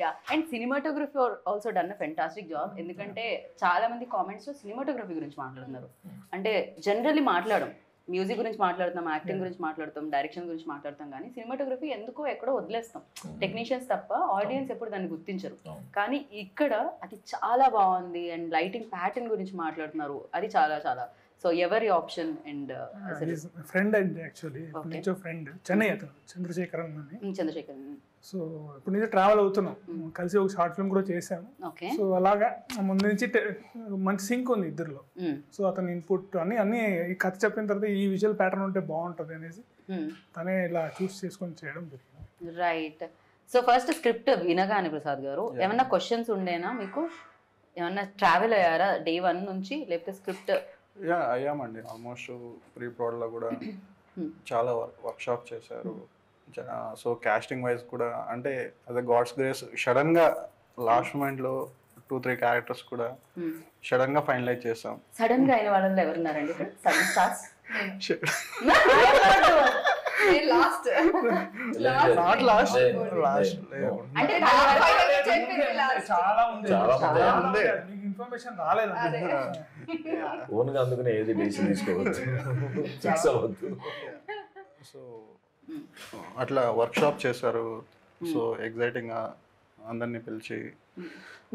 Yeah, and cinematography also done a fantastic job. ఎందుకంటే చాలా మంది కామెంట్స్ లో సినిమాటోగ్రఫీ గురించి మాట్లాడుతున్నారు. అంటే జనరల్లీ మాట్లాడడం, మ్యూజిక్ గురించి మాట్లాడుతాం, యాక్టింగ్ గురించి మాట్లాడతాం, డైరెక్షన్ గురించి మాట్లాడతాం, కానీ సినిమాటోగ్రఫీ ఎందుకో ఎక్కడో వదిలేస్తాం. టెక్నీషియన్స్ తప్ప ఆడియన్స్ ఎప్పుడు దాన్ని గుర్తించరు. కానీ ఇక్కడ అది చాలా బాగుంది. అండ్ లైటింగ్ ప్యాటర్న్ గురించి మాట్లాడుతున్నారు, అది చాలా చాలా. సో ఎవరి ఆప్షన్? అండ్ ఫ్రెండ్ అండి, యాక్చువల్లీ నుంచో ఫ్రెండ్, చెన్నై అతను చంద్రశేఖరన్ అని. చంద్రశేఖర్. సో ఇప్పుడు నుంచి ట్రావెల్ అవుతున్నాం, కలిసి ఒక షార్ట్ ఫిల్మ్ కూడా చేసాము. సో అలాగా ముందు నుంచి మంచి సింక్ ఉంది ఇద్దరిలో. సో అతని ఇన్పుట్ అన్ని ఈ కథ చెప్పిన తర్వాత ఈ విజువల్ ప్యాటర్న్ ఉంటే బాగుంటుంది అనేసి తనే ఇలా చూస్ చేసుకొని చేయడం జరిగింది. రైట్. సో ఫస్ట్ స్క్రిప్ట్ వినగానే ప్రసాద్ గారు ఏమన్నా క్వశ్చన్స్ ఉండేనా మీకు? ఏమన్నా ట్రావెల్ అయ్యారా డే 1 నుంచి, లేకపోతే స్క్రిప్ట్? అయ్యామండి, ఆల్మోస్ట్ ప్రీ ప్రోడ్లో కూడా చాలా వర్క్షాప్ చేశారు. సో కాస్టింగ్ వైజ్ కూడా అంటే అదే గాడ్స్ గ్రేస్ సడన్గా లాస్ట్ మూమెంట్లో 2-3 క్యారెక్టర్స్ కూడా సడన్గా ఫైనలైజ్ చేసాం. సడన్ గా అయిన వాళ్ళలో ఎవరున్నారండి ఇక్కడ? సడన్ స్టార్స్ అంటే చాలా ఉంది, ఇన్ఫర్మేషన్ రాలేదు ఓన్గా, అందుకనే ఏది డెసిషన్ తీసుకోవచ్చు, ఫిక్స్ అవ్వద్దు. సో అట్లా వర్క్షాప్ చేశారు. సో ఎగ్జైటింగ్ గా అందరినీ పిలిచి.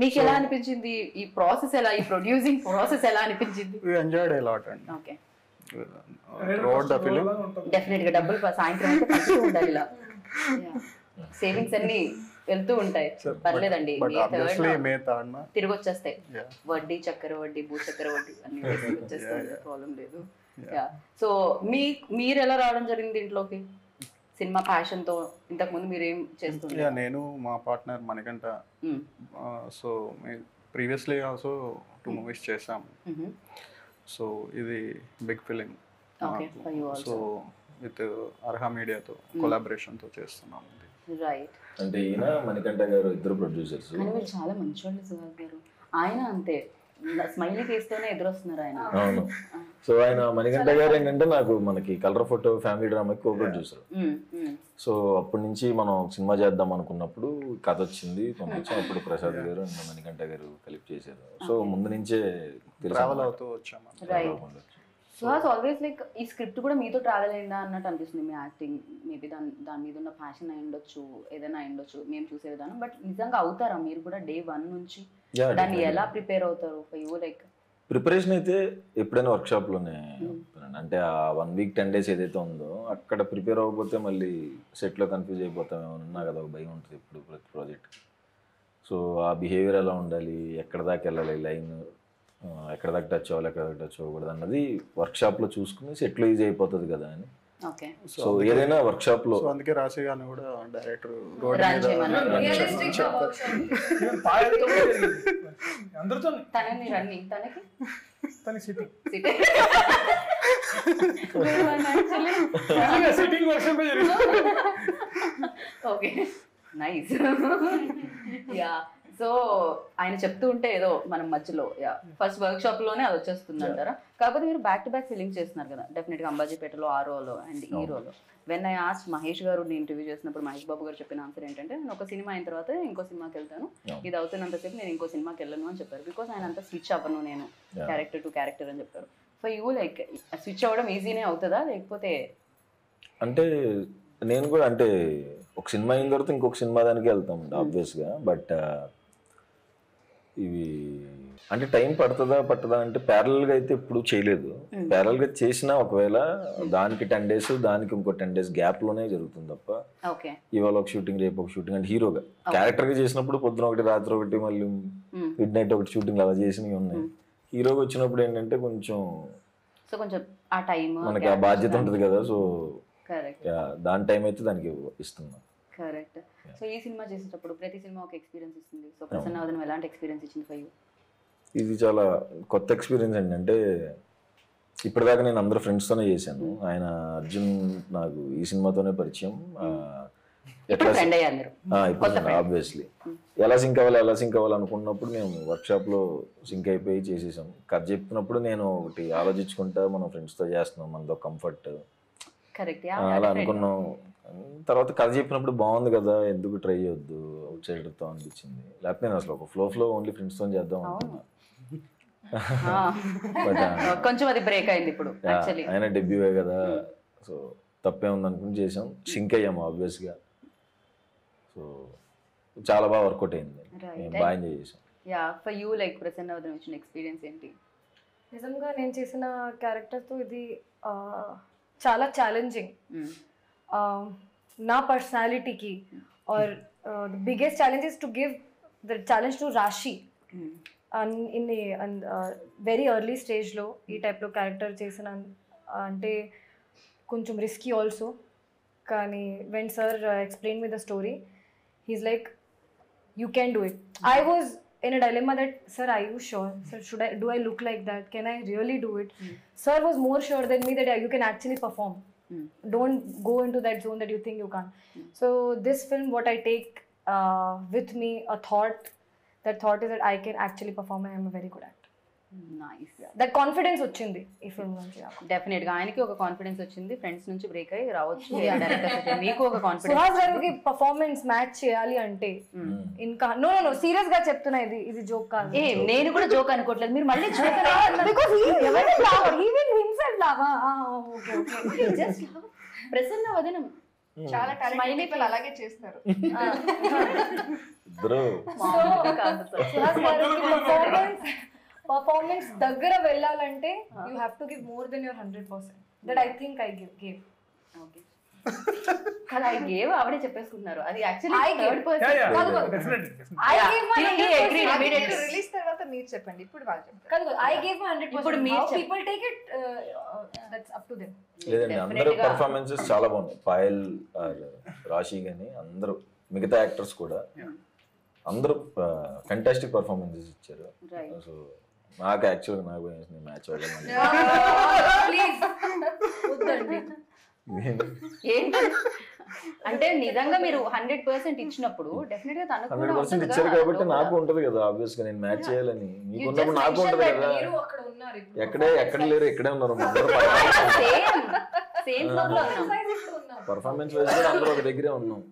మీకు ఎలా అనిపించింది ఈ ప్రాసెస్? ఎలా, ఈ ప్రొడ్యూసింగ్ ప్రాసెస్ ఎలా అనిపించింది? We enjoyed a lot and okay, throughout the film definite గా డబ్బులు సాయంత్రం అయితే పంచుతూ ఉండాలి ఇలా. సేవింగ్స్ అన్ని వెళ్తూ ఉంటాయి, పర్లేదండి. మే థర్డ్న తిరిగి వచ్చేస్తాయి, వడ్డీ చక్కెర వడ్డీ, భూ చక్కెర వడ్డీ అన్ని వచ్చేస్తాయి, ప్రాబ్లం లేదు. సో మీరు ఎలా రావడం జరిగింది ఇంట్లోకి సినిమా ప్యాషన్ తో? ఇంతకు ముందు మీరు ఏం చేస్తుంటారు? నేను మా partner Manikanta, so previously also 2 movies చేసాం. సో ఇది big film, so with Arha మీడియాతో కొలాబరేషన్తో చేస్తున్నాం. రైట్. అంటే ఈయన మణికంఠ గారు ఇద్దరు ప్రొడ్యూసర్స్. కానీ మీరు చాలా మంచోళ్ళు సుహాస్ గారు. ఆయన అంతే స్మైలీ ఫేస్తోనే ఎదురొస్తున్నారు ఆయన. అవును. సో ఆయన మణికంఠ గారు ఏంటంటే నాకు మనకి కలర్ ఫోటో ఫ్యామిలీ డ్రామాకి కో ప్రొడ్యూసర్. సో అప్పటి నుంచి మనం సినిమా చేద్దాం అనుకున్నప్పుడు కథ వచ్చింది, పంపించాం. అప్పుడు ప్రసాద్ గారు అండ్ మణికంఠ గారు కలిపి చేశారు. సో ముందు నుంచే ట్రావెల్ అవుతూ వచ్చాము. సుహాస్ ఆల్వేస్ లైక్ ఈ స్క్రిప్ట్ కూడా మీతో ట్రావెల్ అయిందా అన్నట్టు అనిపిస్తుంది. మీ యాక్టింగ్ మేబీ దాని మీద ఉన్న ప్యాషన్ అయి ఉండొచ్చు, ఏదైనా అయి ఉండొచ్చు మేము చూసే విధానం. బట్ నిజంగా అవుతారా మీరు కూడా డే 1 నుంచి? దాన్ని ఎలా ప్రిపేర్ అవుతారు? లైక్ ప్రిపరేషన్ అయితే ఎప్పుడైనా వర్క్షాప్లోనే, అంటే ఆ 1 వీక్ 10 days ఏదైతే ఉందో అక్కడ ప్రిపేర్ అవ్వకపోతే మళ్ళీ సెట్లో కన్ఫ్యూజ్ అయిపోతామేమన్నా కదా ఒక భయం ఉంటుంది ఇప్పుడు ప్రతి ప్రాజెక్ట్. సో ఆ బిహేవియర్ ఎలా ఉండాలి, ఎక్కడ దాకా వెళ్ళాలి, లైన్ ఎక్కడ దాకా టచ్ అవ్వాలి, ఎక్కడ దాకా టచ్ అవ్వకూడదు అన్నది వర్క్షాప్లో చూసుకుని సెట్లో ఈజీ అయిపోతుంది కదా అని. సో ఏదైనా వర్క్షాప్లో అందుకే రాశి గారిని కూడా డైరెక్టర్ అందరితో sitting version okay, nice. Yeah, so ఆయన చెప్తూ ఉంటే ఏదో మనం మధ్యలో ఫస్ట్ వర్క్ షాప్ లోనే అది వచ్చేస్తుంది అంటారా? కాకపోతే మీరు బ్యాక్ టు బ్యాక్ ఫిలింగ్ చేస్తున్నారు కదా, డెఫినెట్ గా అంబాజీపేటలో ఆ రోలో అండ్ ఈ రోలో. వెన్ ఐ ఆస్క్ మహేష్ గారు ఇంటర్వ్యూ చేసినప్పుడు మహేష్ బాబు గారు చెప్పిన ఆన్సర్ ఏంటంటే, నేను ఒక సినిమా అయిన తర్వాత ఇంకో సినిమాకి వెళ్తాను, ఇది అవుతున్నంతసేపు నేను ఇంకో సినిమాకి వెళ్ళను అని చెప్పారు. బికాస్ ఆయన అంతా స్విచ్ అవ్వను నేను క్యారెక్టర్ టు క్యారెక్టర్ అని చెప్పారు. ఫర్ యూ లైక్ స్విచ్ అవ్వడం ఈజీనే అవుతుందా లేకపోతే? అంటే నేను కూడా అంటే ఒక సినిమా అయిన తర్వాత ఇంకొక సినిమా దానికి వెళ్తాం ఆబ్వియస్గా. బట్ ఇవి అంటే టైం పట్టదా అంటే ప్యారల్గా అయితే ఎప్పుడు చేయలేదు. ప్యారల్గా చేసినా ఒకవేళ దానికి 10 days దానికి ఇంకో 10 days గ్యాప్లోనే జరుగుతుంది తప్ప ఇవాళ ఒక షూటింగ్ రేపు ఒక షూటింగ్ అంటే హీరోగా క్యారెక్టర్గా చేసినప్పుడు పొద్దున ఒకటి రాత్రి ఒకటి మళ్ళీ మిడ్ నైట్ ఒకటి షూటింగ్ అలా చేసినవి ఉన్నాయి. హీరోగా వచ్చినప్పుడు ఏంటంటే కొంచెం ఆ టైం మనకి ఆ బాధ్యత ఉంటుంది కదా, సో దాని టైం అయితే దానికి ఇస్తున్నాం. కరెక్ట్. సో ఈ సినిమా చేసేటప్పుడు ప్రతి సినిమా ఒక ఎక్స్పీరియన్స్ ఇస్తుంది. సో ప్రసన్న వదనం ఎలాంటి ఎక్స్పీరియన్స్ ఇచ్చింది ఫర్ యూ? ఇది చాలా కొత్త ఎక్స్పీరియన్స్ అండి. అంటే ఇప్పటిదాకా నేను అందరూ ఫ్రెండ్స్తోనే చేశాను. ఆయన అర్జున్ నాకు ఈ సినిమాతోనే పరిచయం. ఎట్లా ఆబ్వియస్లీ ఎలా సింక్ అవ్వాలి అనుకున్నప్పుడు మేము వర్క్షాప్లో సింక్ అయిపోయి చేసేసాం. కథ చెప్పినప్పుడు నేను ఒకటి ఆలోచించుకుంటా మనం ఫ్రెండ్స్తో చేస్తున్నాం, మనతో కంఫర్ట్ అలా అనుకున్నాం. తర్వాత కథ చెప్పినప్పుడు బాగుంది కదా, ఎందుకు ట్రై చేయొద్దు అవుట్ సైడర్తో అనిపించింది. లేకపోతే నేను అసలు ఒక ఫ్లో ఓన్లీ ఫ్రెండ్స్తో చేద్దాం అనుకున్నా. కొంచెం అది బ్రేక్ అయింది ఇప్పుడు. ఆయన డెబ్యూవే కదా, సో తప్పే ఉంది అనుకుని చేసాం, సింక్ అయ్యాము ఆబ్వియస్గా. సో చాలా బాగా వర్కౌట్ అయింది, బాగా ఎంజాయ్ చేసాం. ఫర్ యూ లైక్ ప్రసన్న వదనం వచ్చిన ఎక్స్పీరియన్స్ ఏంటి? నిజంగా నేను చేసిన క్యారెక్టర్తో ఇది చాలా ఛాలెంజింగ్. నా పర్సనాలిటీకి or the biggest challenge is to give the challenge to Rashi. In very early స్టేజ్లో ఈ టైప్లో క్యారెక్టర్ చేసిన అంటే కొంచెం రిస్కీ ఆల్సో. కానీ when sir explain me the story, he's like you can do it. I was in a dilemma that, sir, are you sure? Sir, do I look like that? Can I really do it? Sir was more sure than me that you can actually perform. Don't go into that zone that you think you can't. So this film, what I take with me, a thought, that thought is that I can actually perform and I am a very good actor. Nice. That confidence వచ్చింది ఈ film నుంచి. Definite గా ఆయనకి ఒక confidence వచ్చింది, friends నుంచి break అయ్యి రావచ్చు, మీకు ఒక కాన్ఫిడెన్స్. సుహాస్ గారికి పర్ఫార్మెన్స్ మ్యాచ్ చేయాలి అంటే ఇంకా నో సీరియస్ గా చెప్తున్నా, ఇది జోక్ కాదు. నేను కూడా జోక్ అనుకోవట్లేదు, మీరు మళ్ళీ జోక్ ప్రసన్న వదనం చాలా టాలెంటెడ్ పీపుల్ అలాగే చేస్తారు. పర్ఫార్మెన్స్ దగ్గర వెళ్ళాలంటే you have to give more than your 100%. That I think I gave. Okay కదా, ఐ గేవ్ ఆవిడే చెప్పేసుకుంటున్నారు. అది actually I third person I gave my 100%. Release తర్వాత మీరు చెప్పండి, ఇప్పుడు వాళ్ళు చెప్తారు. కాదు ఐ గేవ్ మై 100%. ఇప్పుడు మీరు people take it, that's up to them. లేదండి, అందరూ పర్ఫార్మెన్సెస్ చాలా బాగున్నాయి. పాయల్, రాశి కానీ అందరూ మిగతా యాక్టర్స్ కూడా అందరూ ఫెంటాస్టిక్ పర్ఫార్మెన్సెస్ ఇచ్చారు. సో నాకు యాక్చువల్గా నాకు మ్యాచ్ అవ్వడం ఏంటి అంటే నిజంగా మీరు 100% ఇచ్చినప్పుడు డెఫినెట్ గా తనకు 100% ఇచ్చారు కాబట్టి నాకు ఉంటది కదా ఆబ్వియస్ గా నేను మ్యాచ్ చేయాలని. మీకు ఉన్నప్పుడు నాకు ఉంటది కదా. ఎక్కడ లేరు, ఇక్కడే ఉన్నారు. పర్ఫార్మెన్స్ వైజ్ కూడా అందరూ ఒక దగ్గరే ఉన్నాం.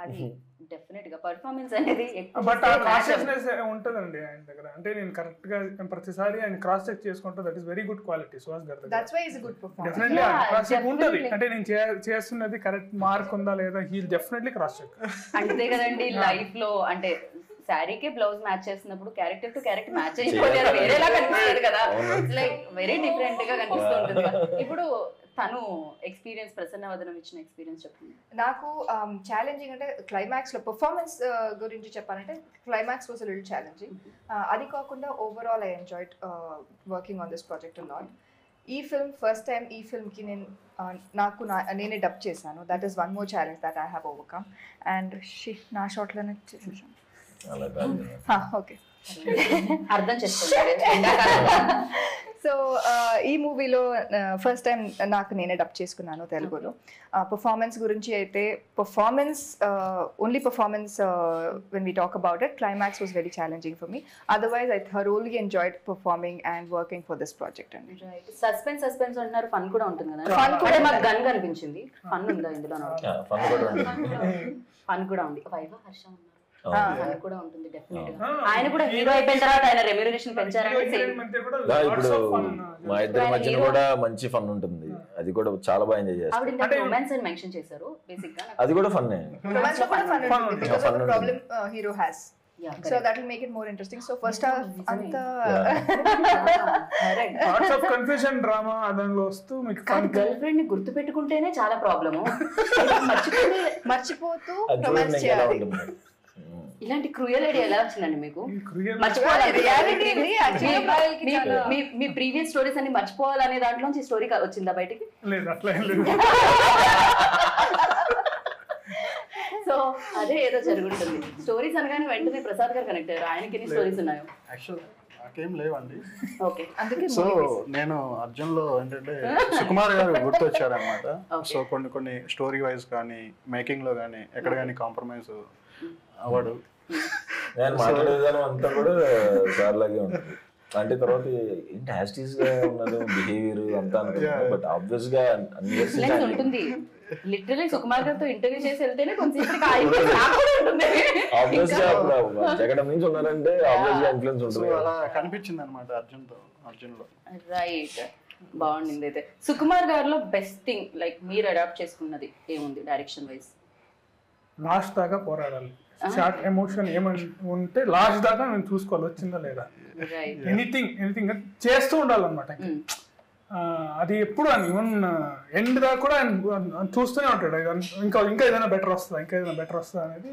అది డెఫినెట్ గా పర్ఫార్మెన్స్ అనేది బట్ ఆ కాన్షియస్నెస్ ఉంటదండి ఆయన దగ్గర. అంటే నేను కరెక్ట్ గా ప్రతిసారి ఆయన క్రాస్ చెక్ చేసుకుంటా. That is very good quality Suhas గారి దగ్గర. That's why is good performance. Definitely cross check ఉంటది. అంటే నేను చేస్తున్నది కరెక్ట్ మార్క్ ఉందా లేదా, హీ డెఫినెట్లీ క్రాస్ చెక్. అంతే కదండి లైఫ్ లో. అంటే శారీకి బ్లౌజ్ మ్యాచ్ చేస్తున్నప్పుడు క్యారెక్టర్ టు క్యారెక్టర్ మ్యాచ్ అయిపోతే వేరేలా కనిపిస్తుంది కదా, లైక్ వెరీ డిఫరెంట్ గా కనిపిస్తూ ఉంటుంది. ఇప్పుడు తను ఎక్స్పీరియన్స్, ప్రసన్న వదనం ఇచ్చిన ఎక్స్పీరియన్స్ చెప్పండి. నాకు ఛాలెంజింగ్ అంటే క్లైమాక్స్లో పర్ఫార్మెన్స్ గురించి చెప్పాలంటే క్లైమాక్స్ వాజ్ లిటిల్ ఛాలెంజింగ్. అది కాకుండా overall I enjoyed working on this project a lot. ఈ ఫిల్మ్ ఫస్ట్ టైం ఈ ఫిల్మ్కి నేనే డబ్ చేశాను. That is one more challenge that I have overcome. And నా షాట్లోనే చేసేసాను. ఓకే, అర్థం చేసుకోండి. సో ఈ మూవీలో ఫస్ట్ టైం నాకు నేనే డబ్ చేసుకున్నాను తెలుగులో. పర్ఫార్మెన్స్ గురించి అయితే only performance when we talk about it, climax was very challenging for me. Otherwise I thoroughly enjoyed performing and working for this project అండి. సస్పెన్స్ అంటున్నారు, ఫన్ కూడా ఉంటుంది కదా. Fun కూడా మాకు గన్ కనిపించింది, ఫన్ ఉందా ఇందులో? ఫన్ కూడా ఉంటుంది. ఫన్ కూడా ఉంది. వైవా హర్ష ఉన్నారు, ఫన్ కూడా ఉంటుంది డెఫినెట్ గా. ఆయన కూడా హీరో అయిపోయిన తర్వాత ఆయన రెమ్యూనరేషన్ పెంచారంటే సేమ్. ఇప్పుడు మా ఇద్దరి మధ్యన కూడా మంచి ఫన్ ఉంటుంది, అది కూడా చాలా బాగా ఎంజాయ్ చేస్తాం. ఆవిడ ఇంత రొమాన్స్ అని మెన్షన్ చేశారు, బేసిక్ గా అది కూడా ఫన్నే. Romance లో కూడా fun ఉంటుంది because of the ఉంటుంది. problem hero has. So that will make it more interesting. So first half anta lots of confusion drama దానిలో వస్తూ మీకు గర్ల్ ఫ్రెండ్ ని గుర్తు పెట్టుకుంటేనే చాలా ప్రాబ్లము. మర్చిపోతూ అది romance చూడండి ఎలా చేయాలి. ఉంటుంది. ఇలాంటి క్రూయల్ ఐడియా ఎలా వచ్చిందండి మీకు? క్రియల్ మర్చిపోవాలి, Reality ఇది actually మీ ప్రీవియస్ స్టోరీస్ అన్ని మర్చిపోవాలనే దాంట్లోంచి స్టోరీ వచ్చిందా బయటికి? లేదు, అట్లా ఏం లేదు. సో అదే ఏదో జరుగుతుంది. స్టోరీస్ అనగానే వెంటనే ప్రసాద్ గారు కనెక్ట్ అయ్యారు. ఆయనకి ఎన్ని స్టోరీస్ ఉన్నాయో? యాక్చువల్ నాకేం లేవండి. ఓకే, అందుకే సో నేను అర్జున్లో ఏంటంటే సుకుమార్ గారు గుర్తొచ్చారనమాట. సో కొన్ని స్టోరీ వైజ్ కానీ మేకింగ్ లో కానీ ఎక్కడ కానీ కాంప్రమైజ్ అవ్వడు. నేను మాట్లాడే విధానం అంతా కూడా సార్ లాగే ఉంటుంది. అంటే తర్వాత ఏంటి యాస్టీస్ గా ఉన్నది బిహేవియర్ అంతా అనుకుంటున్నాను, బట్ ఆబ్వియస్ గా అన్ని years ఇన్ఫ్లుయెన్స్ ఉంటుంది. లిటరలీ సుకుమార్ గారితో ఇంటర్వ్యూ చేసి వెళ్తేనే కొంచెం ఆబ్వియస్ గా జగడం నుంచి ఉన్నారంటే ఆబ్వియస్ గా ఇన్ఫ్లుయెన్స్ సో ఉంటుంది. అలా కనిపించింది అనమాట అర్జున్లో. రైట్, బాగుంది. అయితే సుకుమార్ గారిలో బెస్ట్ థింగ్ లైక్ మీరు అడాప్ట్ చేసుకున్నది ఏముంది డైరెక్షన్ వైజ్? లాస్ట్ దాకా పోరాడాలి. షార్ట్ ఎమోషన్ ఏమని ఉంటే లాస్ట్ దాకా నేను చూసుకోవాలి వచ్చిందా లేదా. రైట్, ఎనీథింగ్ చేస్తూ ఉండాలన్నమాట. అది ఎప్పుడు అని ఈవెన్ ఎండ్ దాకా కూడా ఆయన చూస్తూనే ఉంటాడు. ఇంకా ఏదైనా బెటర్ వస్తుందా అనేది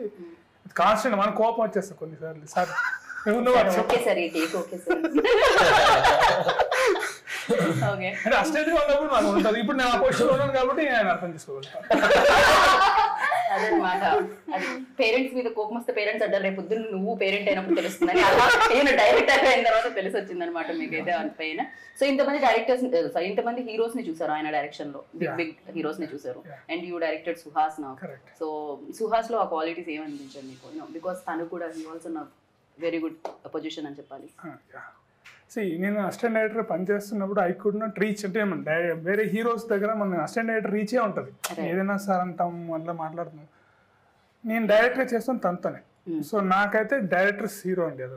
కాన్స్టెంట్. మన కోపం వచ్చేస్తుంది కొన్నిసార్లు. సార్ ఓకే సార్, ఈ టేక్ ఓకే సార్. ఓకే, అంటే అస్టేట్ ఉన్నప్పుడు నాకు ఉంటుంది. ఇప్పుడు నేను ఆ పొజిషన్ ఉన్నాను కాబట్టి నేను అర్థం చేసుకోగలుగుతాను. అదనమాట. అది పేరెంట్స్ మీద కోపం వస్తే పేరెంట్స్ అంటారు రేపు పొద్దున్న నువ్వు పేరెంట్ అయినప్పుడు తెలుస్తుందని. అలా నేను డైరెక్టర్ అయిన తర్వాత తెలిసి వచ్చింది అనమాట మీకైతే పైన. సో ఇంతమంది డైరెక్టర్స్, ఇంతమంది హీరోస్ ని చూసారు ఆయన డైరెక్షన్ లో, బిగ్ హీరోస్ ని చూసారు. అండ్ యూ డైరెక్టెడ్ సుహాస్ నా. సో సుహాస్ లో ఆ క్వాలిటీస్ ఏమనిపించారు మీకు? బికాస్ తను కూడా హీ ఆల్సో నా వెరీ గుడ్ పొజిషన్ అని చెప్పాలి. నేను అసిస్టెంట్ డైరెక్టర్ పనిచేస్తున్నప్పుడు ఐ కుడ్ నాట్ రీచ్. అంటే వేరే హీరోస్ దగ్గర మన అసిస్టెంట్ డైరెక్టర్ రీచే ఉంటుంది. ఏదైనా సార్ అంటాం అట్లా మాట్లాడుతున్నాం. నేను డైరెక్టర్ చేస్తాను తనతోనే. సో నాకైతే డైరెక్టర్స్ హీరో అండి. అది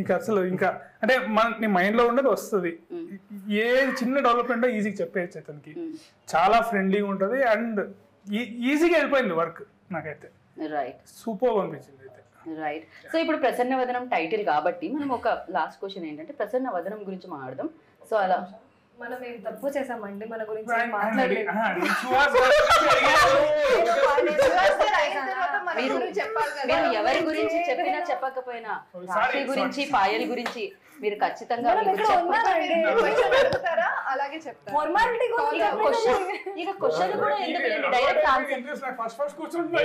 ఇంకా అసలు ఇంకా అంటే నీ మైండ్లో ఉండదు వస్తుంది. ఏ చిన్న డెవలప్మెంట్ ఈజీగా చెప్పేయచ్చు అతనికి. చాలా ఫ్రెండ్లీగా ఉంటుంది అండ్ ఈజీగా వెళ్ళిపోయింది వర్క్. నాకైతే రైట్, సూపర్ అనిపించింది. రైట్. సో ఇప్పుడు ప్రసన్న వదనం టైటిల్ కాబట్టి మనం ఒక లాస్ట్ క్వశ్చన్ ఏంటంటే ప్రసన్న వదనం గురించి మాట్లాడదాం. సో అలా మనం ఏం తప్పు చేసామండి మన గురించి మీరు ఎవరి గురించి చెప్పినా చెప్పకపోయినా రాశి గురించి పాయల్ గురించి మీరు ఖచ్చితంగా అలాగే చెప్తారు. ఫార్మాలిటీ ఇక క్వశ్చన్ కూడా ఎందుకు డైరెక్ట్ ఆన్సర్. ఫస్ట్ కూర్చుంటే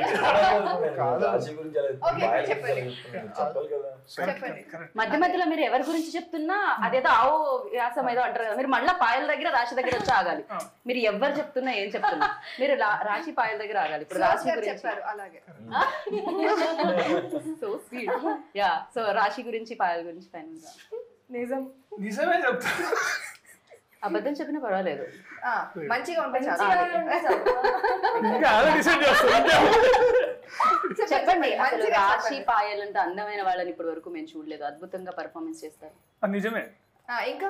మధ్య మధ్యలో మీరు ఎవరి గురించి చెప్తున్నా అదేదో ఆవో వ్యాసం ఏదో అంటారు కదా, మీరు మళ్ళీ పాయల దగ్గర రాశి దగ్గర వచ్చి ఆగాలి. మీరు ఎవరు చెప్తున్నా ఏం చెప్తున్నా మీరు రాశి పాయల దగ్గర ఆగాలి. ఇప్పుడు రాశి గురించి అలాగే సో స్వీట్. యా, సో రాశి గురించి పాయల గురించి ఫైనల్ గా నిజమే చెప్తా. అబద్ధం చెప్పినా పర్వాలేదు, మంచిగా ఉంటుంది. చెప్పండి. అసలు రాశి పాయల్ అంటే అందమైన వాళ్ళని ఇప్పటి వరకు మేము చూడలేదు. అద్భుతంగా పర్ఫార్మెన్స్ చేస్తారు. నిజమే. ఇంకా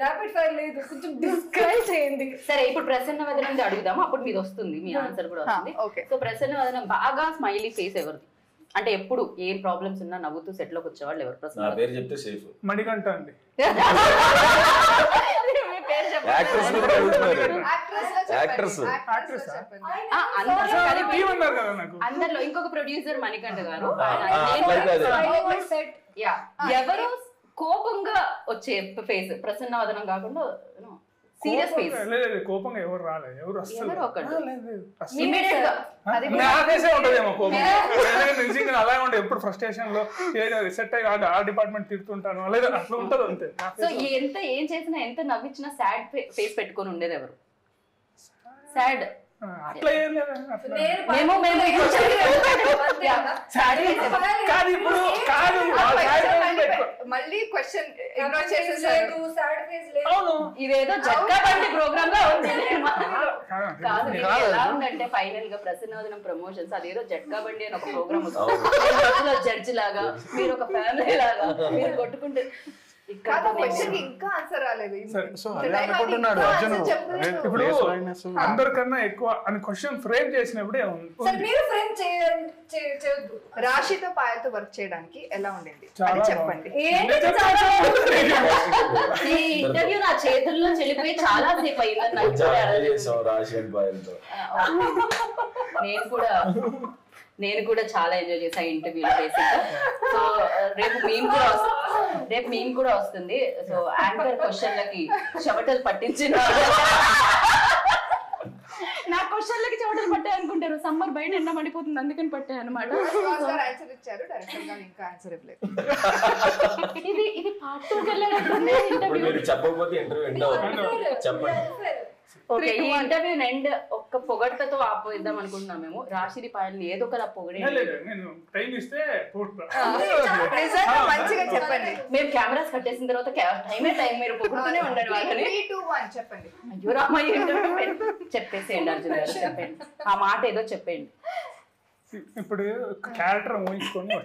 ర్యాపిడ్ ఫైర్ లేదు, కొంచెం డిస్క్రైబ్ చేయండి. సరే, ఇప్పుడు ప్రసన్న వదనం అడుగుదాము, అప్పుడు మీది వస్తుంది, మీ ఆన్సర్ కూడా వస్తుంది. సో ప్రసన్న వదనం బాగా స్మైలీ ఫేస్ ఎవరిది? అంటే ఎప్పుడు ఏం ప్రాబ్లమ్స్ ఉన్నా నవ్వుతూ సెట్ లోకి వచ్చేవాళ్ళు ఎవరు? ప్రసన్న నా పేరు చెప్తే సేఫ్. మణికంఠ అండి. అందరిలో ఇంకొక ప్రొడ్యూసర్ మణికంఠ గారు. ఎవరు కోపంగా వచ్చే ఫేస్ ప్రసన్న వదనం కాకుండా సీరియస్ ఫేస్ లేదు కోపంగా ఎవరు రాలేదు, ఎవరు అస్సలు ఎవరో ఒకళ్ళు. లేదు, లేదు, అస్సలు. ఇమీడియట్ గా నా ఫేసే ఉంటదేమో కోపం. నిజంగా అలా ఉండే ఎప్పుడు ఫ్రస్ట్రేషన్ లో సెట్ అయ్యి ఆ డిపార్ట్మెంట్ తిడుతుంటాను లేదా అట్లా ఉంటది అంతే. సో ఎంత ఏం చేసినా ఎంత నవ్వించినా సాడ్ ఫేస్ పెట్టుకొని ఉండేది ఎవరు? సాడ్ అట్లా ఏం లేదు అట్లా. మేము కాదు ఇప్పుడు కాదు మళ్ళీ క్వశ్చన్ ఇగ్నోర్ చేసేసారు. అవును ఇదేదో జట్కా బండి ప్రోగ్రామ్ గా ఉంది. కాదు కాదు. ఎలా ఉందంటే ఫైనల్ గా ప్రసన్నవదనం ప్రమోషన్స్ అదేదో జట్కా బండి అని ఒక ప్రోగ్రామ్ వస్తుంది. జడ్జి లాగా మీరు ఒక ఫ్యామిలీ లాగా మీరు కొట్టుకుంటే కాదు క్వశ్చన్ ఇంకా ఆన్సర్ రాలేదు. సో అదే అనుకుంటున్నాడు అర్జున్. ఇప్పుడు అందరికన్నా ఎక్కువ అని క్వశ్చన్ ఫ్రేమ్ చేసినప్పుడే రాశితో పాయలతో వర్క్ చేయడానికి ఎలా ఉండింది చాలా అని చెప్పండి. ఈ ఇంటర్వ్యూ నా చేతుల్లో చెల్లిపోయి చాలా సేపు అయిందని నాకు నేను కూడా చాలా ఎంజాయ్ చేశాను ఇంటర్వ్యూలో బేసిక్. సో రేపు మేము కూడా వస్తుంది. సో యాంకర్ క్వశ్చన్లకి చెమటలు పట్టించిన నా క్వశ్చన్లకి చెమటలు పట్టాయి అనుకుంటారు. సమ్మర్ బయట ఎండ మండిపోతుంది అందుకని పట్టాయి అనమాట. ఆన్సర్ ఇచ్చారు, డైరెక్టర్ గారు ఇంకా ఆన్సర్ ఇవ్వలేదు. ఇది పార్ట్ 2 వెళ్ళాలంటే ఇంటర్వ్యూ చెప్పకపోతే ఇంటర్వ్యూ ఎండ్ అవుతుంది. చెప్పండి. ఓకే, ఈ ఇంటర్వ్యూ ఎండ్ ఒక్క పొగడ్తతో ఆపోయిద్దాం అనుకుంటున్నాం మేము. రాశిది పాయల్ని ఏదో ఒకలా పొగడే. నేను టైం ఇస్తే మంచిగా చెప్పండి. మేము కెమెరాస్ కట్టేసిన తర్వాత టైం మీరు పొగుడుతూనే ఉండండి వాళ్ళని. 3, 2, 1 చెప్పండి. అయ్యో రామయ్య చెప్పేసేయండి అర్జున్ గారు, చెప్పండి ఆ మాట ఏదో చెప్పండి. ఇప్పుడు క్యారెక్టర్ ఊహించుకొని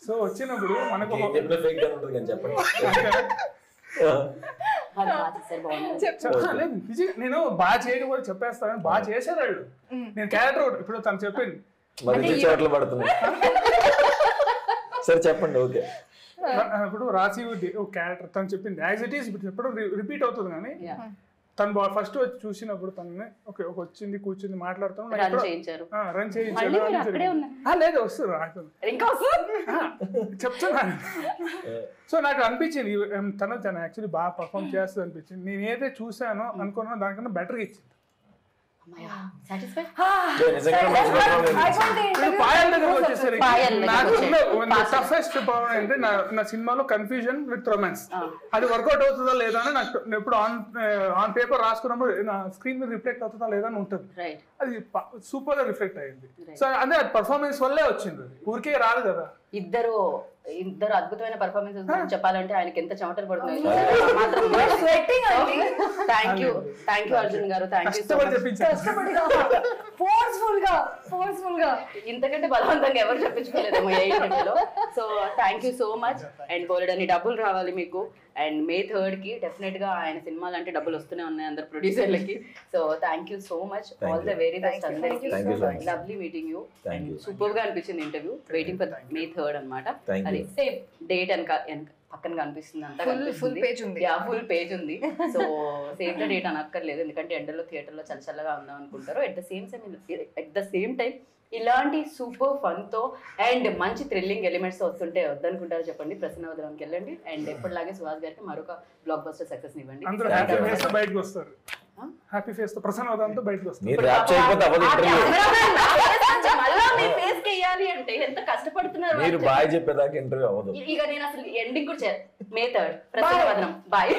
సో వచ్చినప్పుడు మనకు నేను బాగా చేయకపోతే చెప్పేస్తాను, బాగా చేశారు వాళ్ళు. నేను క్యారెక్టర్ ఇప్పుడు తను చెప్పింది చోట్ల పడుతుంది. సరే చెప్పండి. ఓకే, ఇప్పుడు రాసి క్యారెక్టర్ తను చెప్పింది యాజ్ ఇట్ ఈస్ ఇప్పుడు చెప్పడం రిపీట్ అవుతుంది. కానీ తను ఫస్ట్ వచ్చి చూసినప్పుడు తనని ఓకే ఒక వచ్చింది కూర్చుంది మాట్లాడుతాను రన్ చేయించారు. లేదు వస్తుంది చెప్తున్నాను. సో నాకు అనిపించింది తను యాక్చువల్లీ బాగా పర్ఫామ్ చేస్తుంది అనిపించింది. నేను ఏదైతే చూసానో అనుకున్నా దానికన్నా బెటర్గా ఇచ్చింది. టఫెస్ట్ ప్రాబ్లం అంటే నా సినిమాలో కన్ఫ్యూజన్ విత్ రొమాన్స్. అది వర్కౌట్ అవుతుందా లేదా అని నాకు ఎప్పుడు ఆన్ పేపర్ రాసుకున్నప్పుడు నా స్క్రీన్ మీద రిఫ్లెక్ట్ అవుతుందా లేదా అని ఉంటుంది. అది సూపర్ గా రిఫ్లెక్ట్ అయ్యింది. సో అంటే అది పర్ఫార్మెన్స్ వల్లే వచ్చింది, ఊరికే రాదు కదా. ఇద్దరు అద్భుతమైన పర్ఫార్మెన్సెస్ చెప్పాలంటే ఆయనకి ఎంత చెమటలు పడుతున్నాయి. థ్యాంక్ యూ అర్జున్ గారు, థ్యాంక్ యూ. ఇంతకంటే బలవంతంగా ఎవరు చెప్పించుకోలేదేమో ఏ ఇంటర్వ్యూలో. So thank you so much. And బోలెడన్ని డబ్బులు రావాలి మీకు. అండ్ May 3rd కి డెఫినెట్ గా ఆయన సినిమాలు అంటే డబ్బులు వస్తూనే ఉన్నాయి అందరు ప్రొడ్యూసర్లకి. So thank you so much, all the very best అందరికి. Lovely meeting you. And super గా అనిపించింది interview. Waiting for May 3rd అనమాట. అది సేమ్ డేట్ పక్కన కనిపిస్తుంది అంతా ఫుల్ పేజ్ ఉంది. ఫుల్ పేజ్ ఉంది. సో సేమ్ ద డేట్ అనక్కర్లేదు, ఎందుకంటే ఎండలో థియేటర్లో చల్లగా ఉందాం అనుకుంటారు. ఎట్ ద సేమ్ టైం ఇలాంటి సూపర్ ఫన్ తో అండ్ మంచి థ్రిల్లింగ్ ఎలిమెంట్స్ వస్తుంటే వద్దనుకుంటారో చెప్పండి. ప్రసన్నవదనంకి వెళ్ళండి. అండ్ ఎప్పటిలాగే సుహాస్ గారికి మరొక బ్లాక్ బస్టర్ సక్సెస్ ఇవ్వండి. బయటకు వస్తారు హ్యాపీ ఫేస్ తో ప్రసన్నవదనంతో బయటకు వస్తారు. అంటే ఎంత కష్టపడుతున్నారు మీరు బాయ్ చెప్పేదాకా ఇంటర్వ్యూ అవ్వదు. ఇక నేను అసలు ఎండింగ్ కూడా May 3rd ప్రసన్నవదనం బాయ్.